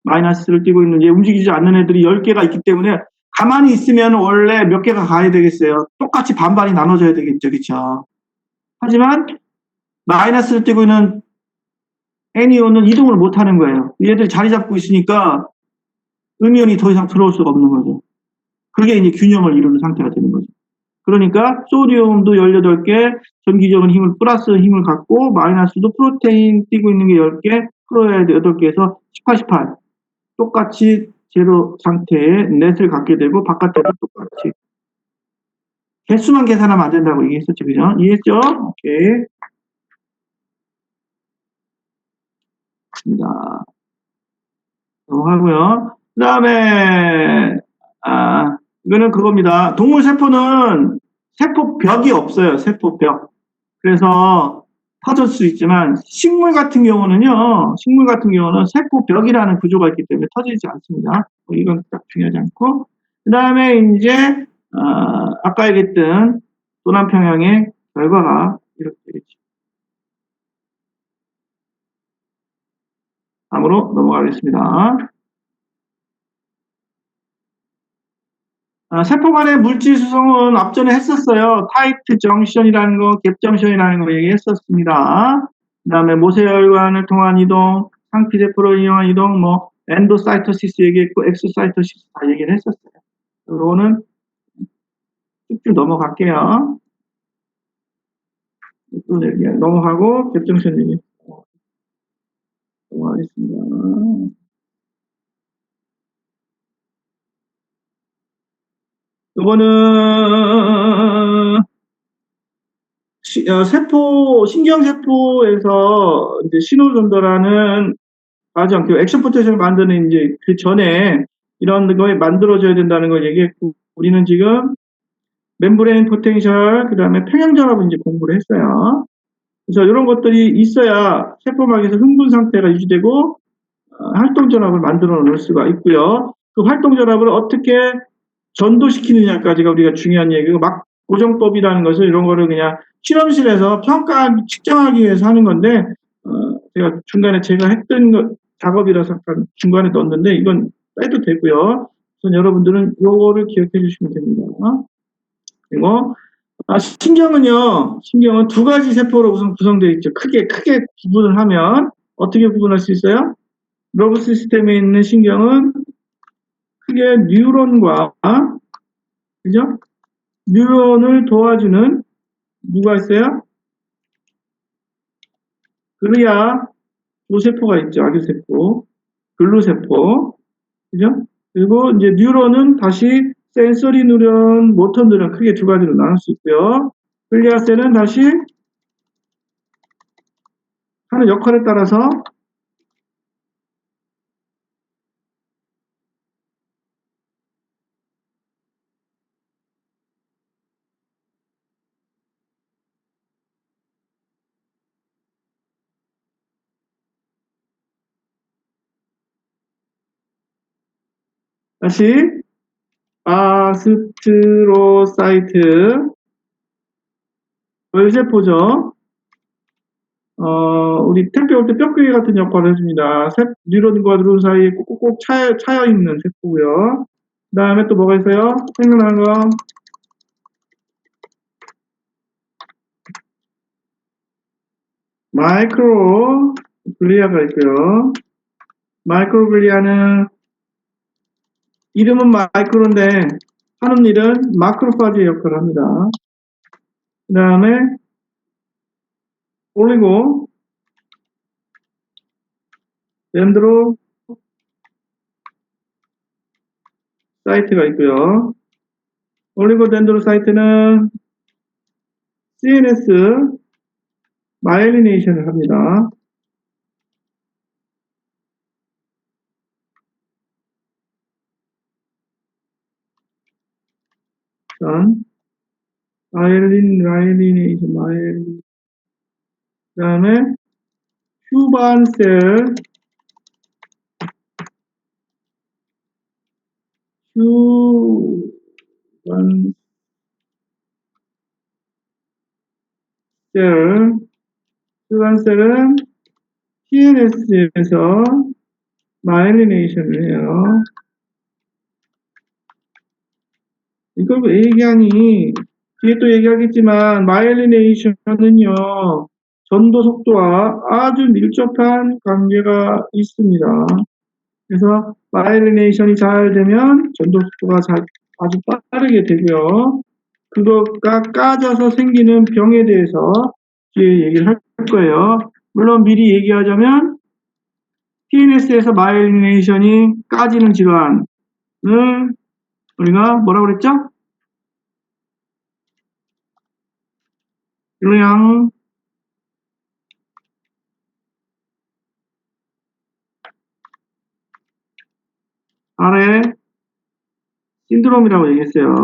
마이너스를 띄고 있는, 움직이지 않는 애들이 10개가 있기 때문에, 가만히 있으면 원래 몇 개가 가야 되겠어요. 똑같이 반반이 나눠져야 되겠죠, 그쵸? 하지만, 마이너스를 띄고 있는 애니온은 이동을 못 하는 거예요. 얘들 자리 잡고 있으니까 음이온이 더 이상 들어올 수가 없는 거죠. 그게 이제 균형을 이루는 상태가 되는 거죠. 그러니까 소디움도 18개, 전기적인 힘을 플러스 힘을 갖고 마이너스도 프로테인 띄고 있는 게 10개, 클로라이드 8개에서 18, 18. 똑같이 제로 상태의 넷을 갖게 되고 바깥에도 똑같이. 개수만 계산하면 안 된다고 얘기했었죠. 그죠? 이해했죠? 오케이. 입니다. 하고요. 그 다음에, 이거는 그겁니다. 동물 세포는 세포벽이 없어요. 세포벽. 그래서 터질 수 있지만, 식물 같은 경우는 세포벽이라는 구조가 있기 때문에 터지지 않습니다. 이건 딱 중요하지 않고. 그 다음에 이제, 아까 얘기했던 도남평양의 결과가 이렇게 되겠죠. 다음으로 넘어가겠습니다. 세포 간의 물질 수송은 앞전에 했었어요. 타이트 정션이라는 거, 갭 정션이라는 거 얘기했었습니다. 그 다음에 모세혈관을 통한 이동, 상피세포로 이용한 이동, 뭐 엔도사이토시스 얘기했고 엑소사이토시스 다 얘기를 했었어요. 이거는 쭉쭉 넘어갈게요. 넘어가고 갭 정션 얘기 넘어가겠습니다. 이거는 신경세포에서 이제 신호 전달하는 과정, 그 액션 포텐셜을 만드는 이제 그 전에 이런 거에 만들어져야 된다는 걸 얘기했고, 우리는 지금 멤브레인 포텐셜, 그 다음에 평형전압을 이제 공부를 했어요. 그래서 이런 것들이 있어야 세포막에서 흥분 상태가 유지되고, 활동전압을 만들어 놓을 수가 있고요. 그 활동전압을 어떻게 전도시키느냐까지가 우리가 중요한 얘기고, 막 고정법이라는 것은 이런 거를 그냥 실험실에서 측정하기 위해서 하는 건데, 제가 중간에 제가 했던 작업이라서 잠깐 중간에 넣었는데, 이건 빼도 되고요. 우선 여러분들은 요거를 기억해 주시면 됩니다. 그리고, 신경은 두 가지 세포로 우선 구성되어 있죠. 크게 구분을 하면, 어떻게 구분할 수 있어요? 너브 시스템에 있는 신경은 크게 뉴런과, 그죠? 뉴런을 도와주는 누가 있어요? 글리아 조세포가 있죠. 아기세포, 글루세포, 그죠? 그리고 이제 뉴런은 다시 센서리 뉴런, 모터 뉴런 크게 두 가지로 나눌 수 있고요. 글리아셀은 다시 하는 역할에 따라서 다시 아스트로사이트 열세포죠. 우리 택배 올 때 뼈끼기 같은 역할을 해줍니다. 뉴런과 뉴런 사이에 꼭꼭 차여 있는 세포고요. 그 다음에 또 뭐가 있어요? 생각나는 거. 마이크로글리아가 있고요. 마이크로글리아는 이름은 마이크로인데 하는 일은 마크로파지 역할을 합니다. 그 다음에 올리고 덴드로 사이트가 있고요. 올리고 덴드로 사이트는 CNS 마이리네이션을 합니다. 일단 마이리네이션 그 다음에 휴반셀 휴반셀 휴반셀은 CNS에서 마일리네이션을 해요. 이걸 얘기하니 뒤에 또 얘기하겠지만 마일리네이션은요 전도 속도와 아주 밀접한 관계가 있습니다. 그래서 마일리네이션이 잘 되면 전도 속도가 아주 빠르게 되고요. 그거가 까져서 생기는 병에 대해서 뒤에 얘기를 할 거예요. 물론 미리 얘기하자면 TNS에서 마일리네이션이 까지는 질환을 우리가 뭐라고 그랬죠? 그냥 신드롬이라고 얘기했어요.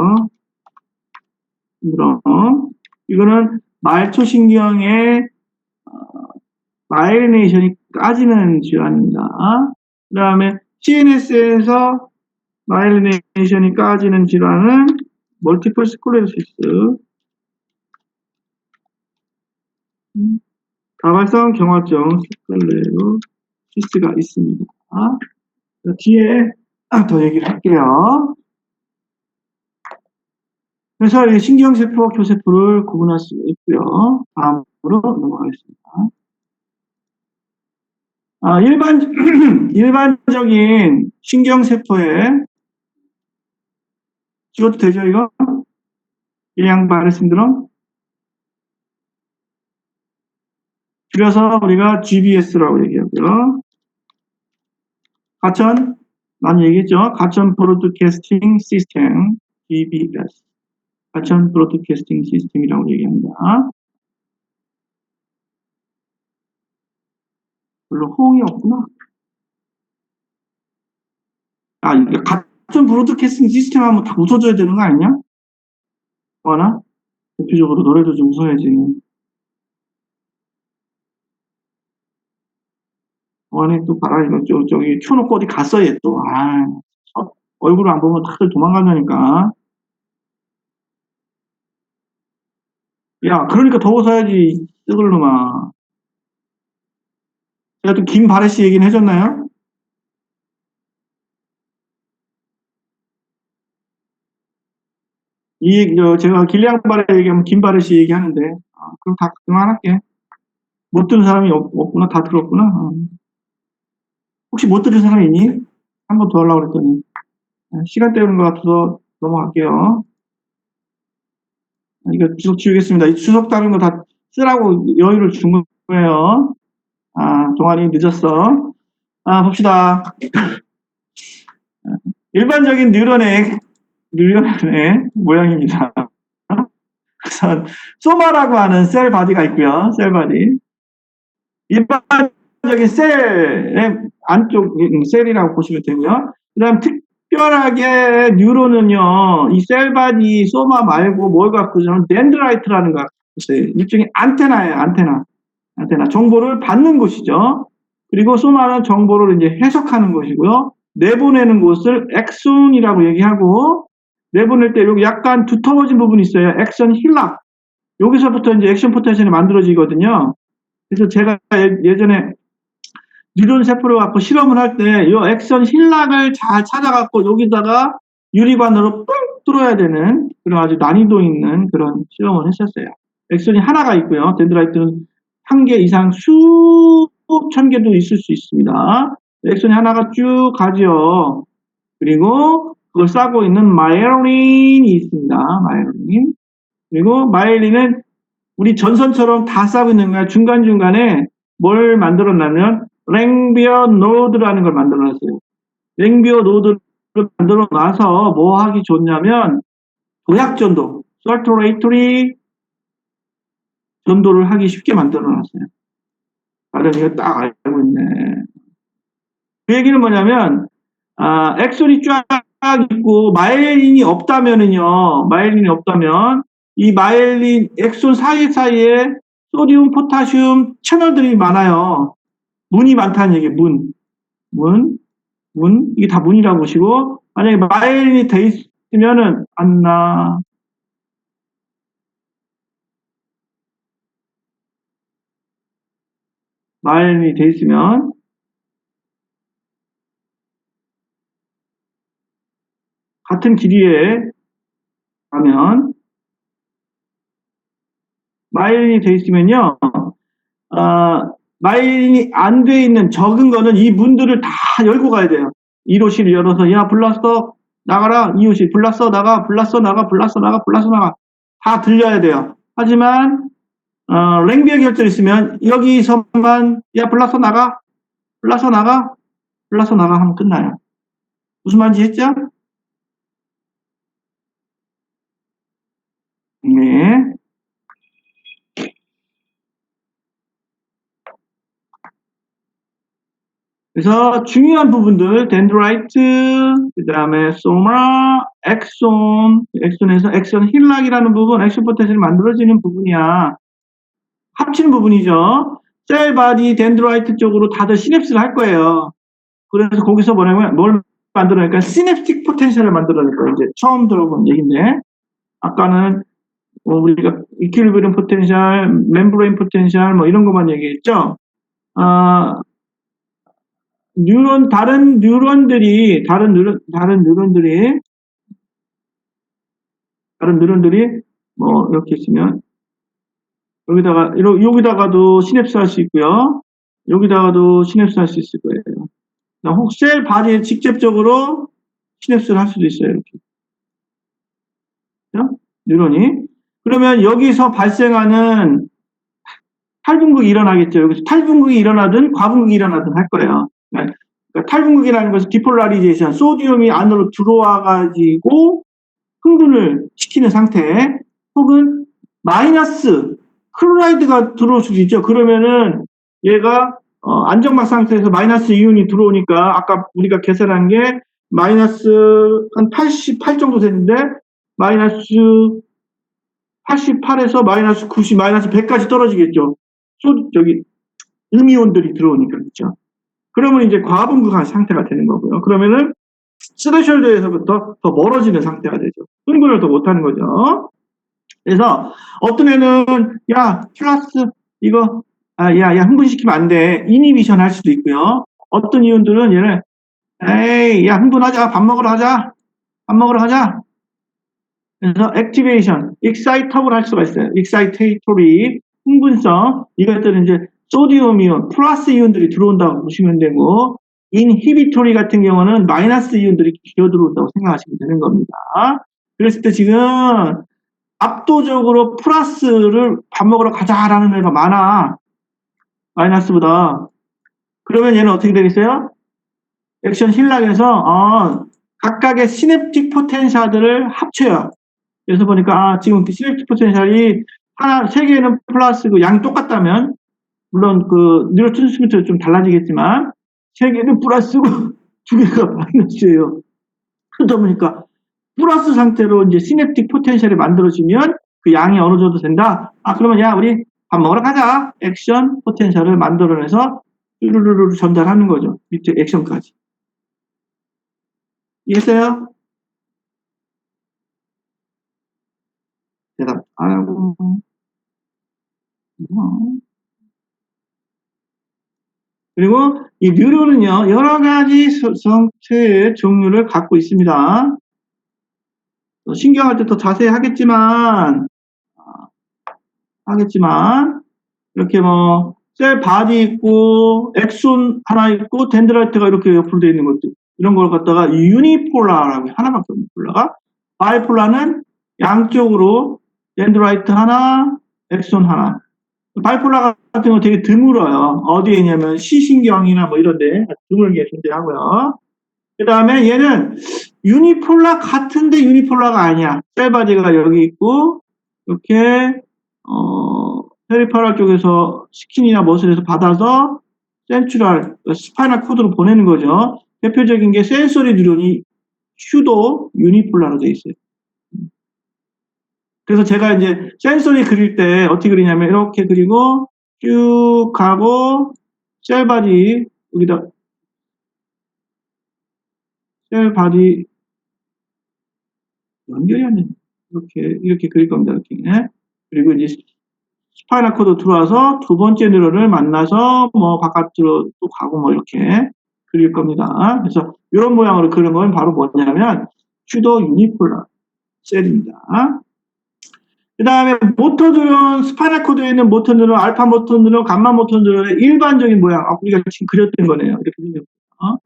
신드롬. 이거는 말초신경의 마이리네이션이 까지는 질환입니다. 그 다음에 CNS에서 마이리네이션이 까지는 질환은 멀티플 스클레로시스, 다발성 경화증 스클레로시스가 있습니다. 뒤에 더 얘기를 할게요. 그래서 이 신경세포와 교세포를 구분할 수 있고요. 다음으로 넘어가겠습니다. 일반적인 신경세포에 찍어도 되죠, 이거? 길리앙바레 신드롬? 줄여서 우리가 GBS라고 얘기하고요. 가천, 많이 얘기했죠? 가천 브로드캐스팅 시스템, GBS. 가천 브로드캐스팅 시스템이라고 얘기합니다. 별로 호응이 없구나. 이게 가천 브로드캐스팅 시스템 하면 다 웃어줘야 되는 거 아니냐? 뭐하나? 대표적으로 노래도 좀 웃어야지. 뭐하네, 또 봐라. 이거 저기 켜놓고 어디 갔어, 얘 또. 얼굴을 안 보면 다들 도망간다니까. 야, 그러니까 더 웃어야지, 뜨글 놈아. 제가 또 김바래 씨 얘기는 해줬나요? 제가 길리앙 바래 얘기하면 김바래 씨 얘기하는데, 그럼 다 그만할게. 못 들은 사람이 없구나, 다 들었구나. 혹시 못 들은 사람이 있니? 한 번 더 하려고 그랬더니. 시간 때우는 것 같아서 넘어갈게요. 이거 주석 지우겠습니다. 이 주석 다른 거 다 쓰라고 여유를 준 거예요. 동아리 늦었어. 봅시다. 일반적인 뉴런의 모양입니다. 우선 소마라고 하는 셀 바디가 있고요. 셀 바디. 일반적인 셀의 안쪽 셀이라고 보시면 되고요. 그다음 특별하게 뉴런은요, 이 셀 바디 소마 말고 뭘 갖고 있냐면 덴드라이트라는 거 갖고 있어요. 일종의 안테나예요. 안테나. 정보를 받는 곳이죠. 그리고 소마는 정보를 이제 해석하는 것이고요. 내보내는 곳을 엑손이라고 얘기하고, 내보낼 때 여기 약간 두터워진 부분이 있어요. 엑션 힐락. 여기서부터 이제 액션 포텐셜이 만들어지거든요. 그래서 제가 예전에 뉴런 세포를 갖고 실험을 할 때 이 액션 힐락을 잘 찾아갖고 여기다가 유리관으로 뿡 뚫어야 되는 그런 아주 난이도 있는 그런 실험을 했었어요. 액션이 하나가 있고요. 덴드라이트는 한 개 이상 수천 개도 있을 수 있습니다. 액션이 하나가 쭉 가죠. 그리고 그걸 싸고 있는 마이린이 있습니다. 마이린. 그리고 마이린은 우리 전선처럼 다 싸고 있는 거야. 중간중간에 뭘 만들어놨냐면 랭비어 노드라는 걸 만들어놨어요. 랭비어 노드를 만들어 놔서 뭐 하기 좋냐면 도약 전도, 서큘레이터리 전도를 하기 쉽게 만들어 놨어요. 이거 딱 알고 있네. 그 얘기는 뭐냐면 엑손이 쫙 있고 마일린이 없다면 이 마일린 엑손 사이사이에 소디움, 포타슘 채널들이 많아요. 문이 많다는 얘기예요. 문. 이게 다 문이라고 보시고, 만약에 마일린이 돼 있으면은 마일린이 돼 있으면 같은 길이에 가면 마일린이 돼 있으면요. 마일린이 안 돼 있는 적은 거는 이 문들을 다 열고 가야 돼요. 1호실 열어서 야 불났어 나가라. 2호실 불났어 나가. 불났어 나가. 불났어 나가. 불났어 나가. 다 들려야 돼요. 하지만 랭비어 결절 있으면 여기서만 야 불났어 나가. 불났어 나가. 불났어 나가 하면 끝나요. 무슨 말인지 했죠? 네. 그래서 중요한 부분들 덴드라이트, 그 다음에 소마, 엑손에서 엑손 힐락이라는 부분, 액션 포텐셜이 만들어지는 부분이야. 합치는 부분이죠. 셀 바디 덴드라이트 쪽으로 다들 시냅스를 할 거예요. 그래서 거기서 뭐냐면 뭘 만들어낼까? 시냅틱 포텐셜을 만들어낼 거예요. 이제 처음 들어본 얘기인데 아까는 우리가 이퀄리브리엄 포텐셜, 멤브레인 포텐셜 뭐 이런 것만 얘기했죠. 다른 뉴런들이 뭐 이렇게 있으면 여기다가도 시냅스 할 수 있고요. 여기다가도 시냅스 할 수 있을 거예요. 혹 셀 바디에 직접적으로 시냅스를 할 수도 있어요. 이렇게. 그렇죠? 뉴런이. 그러면 여기서 발생하는 탈분극이 일어나겠죠. 여기서 탈분극이 일어나든 과분극이 일어나든 할 거예요. 그러니까 탈분극이라는 것은 디폴라리제이션, 소디움이 안으로 들어와가지고 흥분을 시키는 상태, 혹은 마이너스 클로라이드가 들어올 수도 있죠. 그러면은 얘가 안정막 상태에서 마이너스 이온이 들어오니까 아까 우리가 계산한 게 마이너스 한 88 정도 됐는데 마이너스 88에서 마이너스 90, 마이너스 100까지 떨어지겠죠. 음이온들이 들어오니까, 그렇죠. 그러면 이제 과분극한 상태가 되는 거고요. 그러면은 스레셜드에서부터 더 멀어지는 상태가 되죠. 흥분을 더 못하는 거죠. 그래서 어떤 애는 야 플러스 이거 야 흥분시키면 안 돼. 이니비션 할 수도 있고요. 어떤 이온들은 얘는 에이 야 흥분하자. 밥 먹으러 가자. 그래서 액티베이션, 익사이터블 할 수가 있어요. 익사이테이토리, 흥분성, 이것들은 이제 소디움 이온, 플러스 이온들이 들어온다고 보시면 되고, 인히비토리 같은 경우는 마이너스 이온들이 기어 들어온다고 생각하시면 되는 겁니다. 그랬을 때 지금 압도적으로 플러스를 밥 먹으러 가자라는 애가 많아. 마이너스보다. 그러면 얘는 어떻게 되겠어요? 액션 힐락에서 각각의 시냅틱 포텐셜들을 합쳐요. 그래서 보니까 지금 시냅틱 포텐셜이 세 개는 플러스고 양이 똑같다면 물론 그 뉴로트랜스미터 좀 달라지겠지만 세 개는 플러스고 두 개가 마이너스예요. 그러다 보니까 플러스 상태로 이제 시냅틱 포텐셜이 만들어지면 그 양이 어느 정도 된다. 그러면 야 우리 밥 먹으러 가자. 액션 포텐셜을 만들어내서 뚜루루루 전달하는 거죠. 밑에 액션까지. 이해했어요? 대답 안 하고. 그리고 이 뉴런은요, 여러 가지 성체의 종류를 갖고 있습니다. 신경할 때 더 자세히 하겠지만, 이렇게 뭐, 셀 바디 있고, 엑손 하나 있고, 덴드라이트가 이렇게 옆으로 되어 있는 것들. 이런 걸 갖다가 유니폴라라고 하나밖에 없는 폴라가, 바이폴라는 양쪽으로 덴드라이트 하나, 엑손 하나. 바이폴라 같은 거 되게 드물어요. 어디에 있냐면 시신경이나 뭐 이런데 드물게 존재하고요. 그 다음에 얘는 유니폴라 같은데 유니폴라가 아니야. 셀바디가 여기 있고 이렇게 페리퍼럴 쪽에서 스킨이나 머슬에서 받아서 센트럴 스파이널 코드로 보내는 거죠. 대표적인 게 센서리 뉴런이 슈도 유니폴라로 되어 있어요. 그래서 제가 이제 센서리 그릴 때 어떻게 그리냐면 이렇게 그리고 쭉 가고 셀바디 여기다 셀바디 연결이 안 되네. 이렇게 그릴 겁니다. 이렇게. 그리고 이제 스파이널 코드 들어와서 두 번째 뉴런을 만나서 뭐 바깥으로 또 가고 뭐 이렇게 그릴 겁니다. 그래서 이런 모양으로 그리는 건 바로 뭐냐면 슈도 유니폴라 셀입니다. 그 다음에 모터 뉴런, 스파이널 코드에 있는 모터 뉴런, 알파 모터 뉴런, 감마 모터 뉴런의 일반적인 모양, 우리가 지금 그렸던 거네요. 이렇게 생겼고요.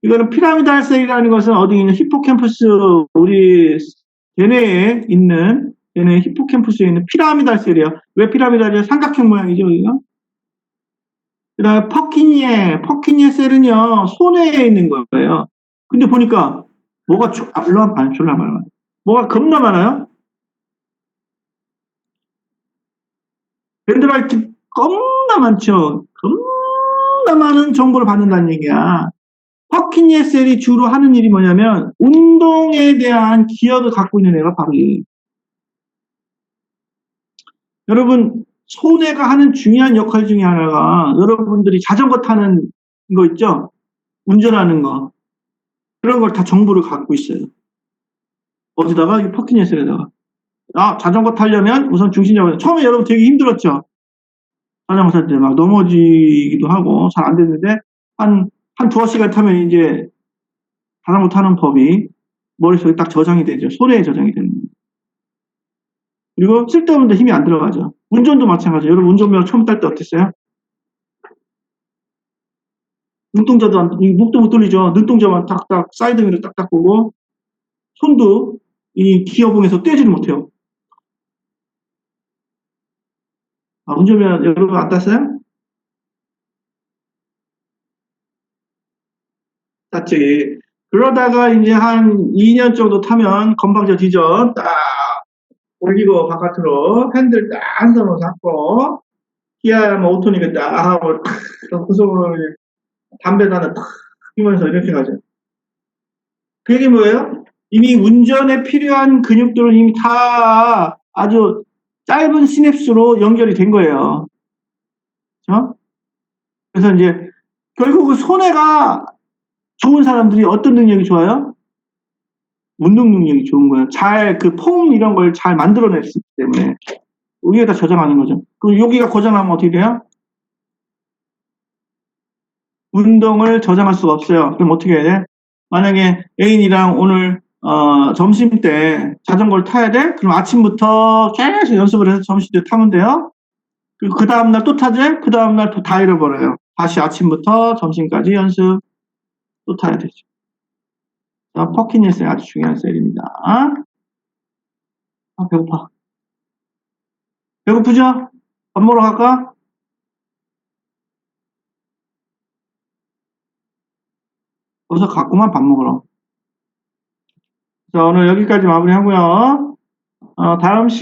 이거는 피라미달 셀이라는 것은 어디 있는 히포캠퍼스, 우리 얘네에 있는, 얘네 히포캠퍼스에 있는 피라미달 셀이에요. 왜 피라미달이에요? 삼각형 모양이죠, 이거. 그 다음에 퍼키니에 셀은요, 손해에 있는 거예요. 근데 보니까, 뭐가, 졸라 많아요. 뭐가 겁나 많아요? 덴드라이트 겁나 많죠. 겁나 많은 정보를 받는다는 얘기야. 퍼킨예셀이 주로 하는 일이 뭐냐면 운동에 대한 기억을 갖고 있는 애가 바로 얘예요. 여러분 손해가 하는 중요한 역할 중에 하나가 여러분들이 자전거 타는 거 있죠? 운전하는 거. 그런 걸 다 정보를 갖고 있어요. 어디다가? 이 퍼킨예셀에다가. 아, 자전거 타려면 우선 중심 잡아야 돼. 처음에 여러분 되게 힘들었죠? 자전거 탈 때 막 넘어지기도 하고 잘 안 됐는데 한 두어 시간 타면 이제 자전거 타는 법이 머릿속에 딱 저장이 되죠. 손에 저장이 되는 거예요. 그리고 쓸데없는 데 힘이 안 들어가죠. 운전도 마찬가지예요. 여러분 운전면허 처음 딸 때 어땠어요? 눈동자도 목도 못 돌리죠. 눈동자만 딱딱 사이드미러 딱딱 보고 손도 이 기어봉에서 떼지를 못해요. 아, 운전면허 여러분 안 땄어요? 땄지. 그러다가 이제 한 2년 정도 타면 건방져 뒤져. 딱 올리고 바깥으로 핸들 딱 한 손으로 잡고 기아 뭐 오토니까 딱 하고 그 속으로 담배도 하나 탁 피면서 이렇게 가죠. 그 얘기 뭐예요? 이미 운전에 필요한 근육들은 이미 다 아주 짧은 시냅스로 연결이 된 거예요. 그렇죠? 그래서 이제 결국 손해가 좋은 사람들이 어떤 능력이 좋아요? 운동 능력이 좋은 거예요. 잘 그 폼 이런 걸 잘 만들어낼 수 있기 때문에 여기에다 저장하는 거죠. 그럼 여기가 고장나면 어떻게 돼요? 운동을 저장할 수가 없어요. 그럼 어떻게 해야 돼? 만약에 애인이랑 오늘 점심 때 자전거를 타야 돼? 그럼 아침부터 계속 연습을 해서 점심 때 타면 돼요. 그리고 그 다음날 또 타지? 그 다음날 또 다 잃어버려요. 다시 아침부터 점심까지 연습 또 타야 되죠. 자, 퍼킨예스의 아주 중요한 셀입니다. 아, 배고파. 배고프죠? 밥 먹으러 갈까? 벌써 갔구만 밥 먹으러. 자, 오늘 여기까지 마무리하고요. 다음 시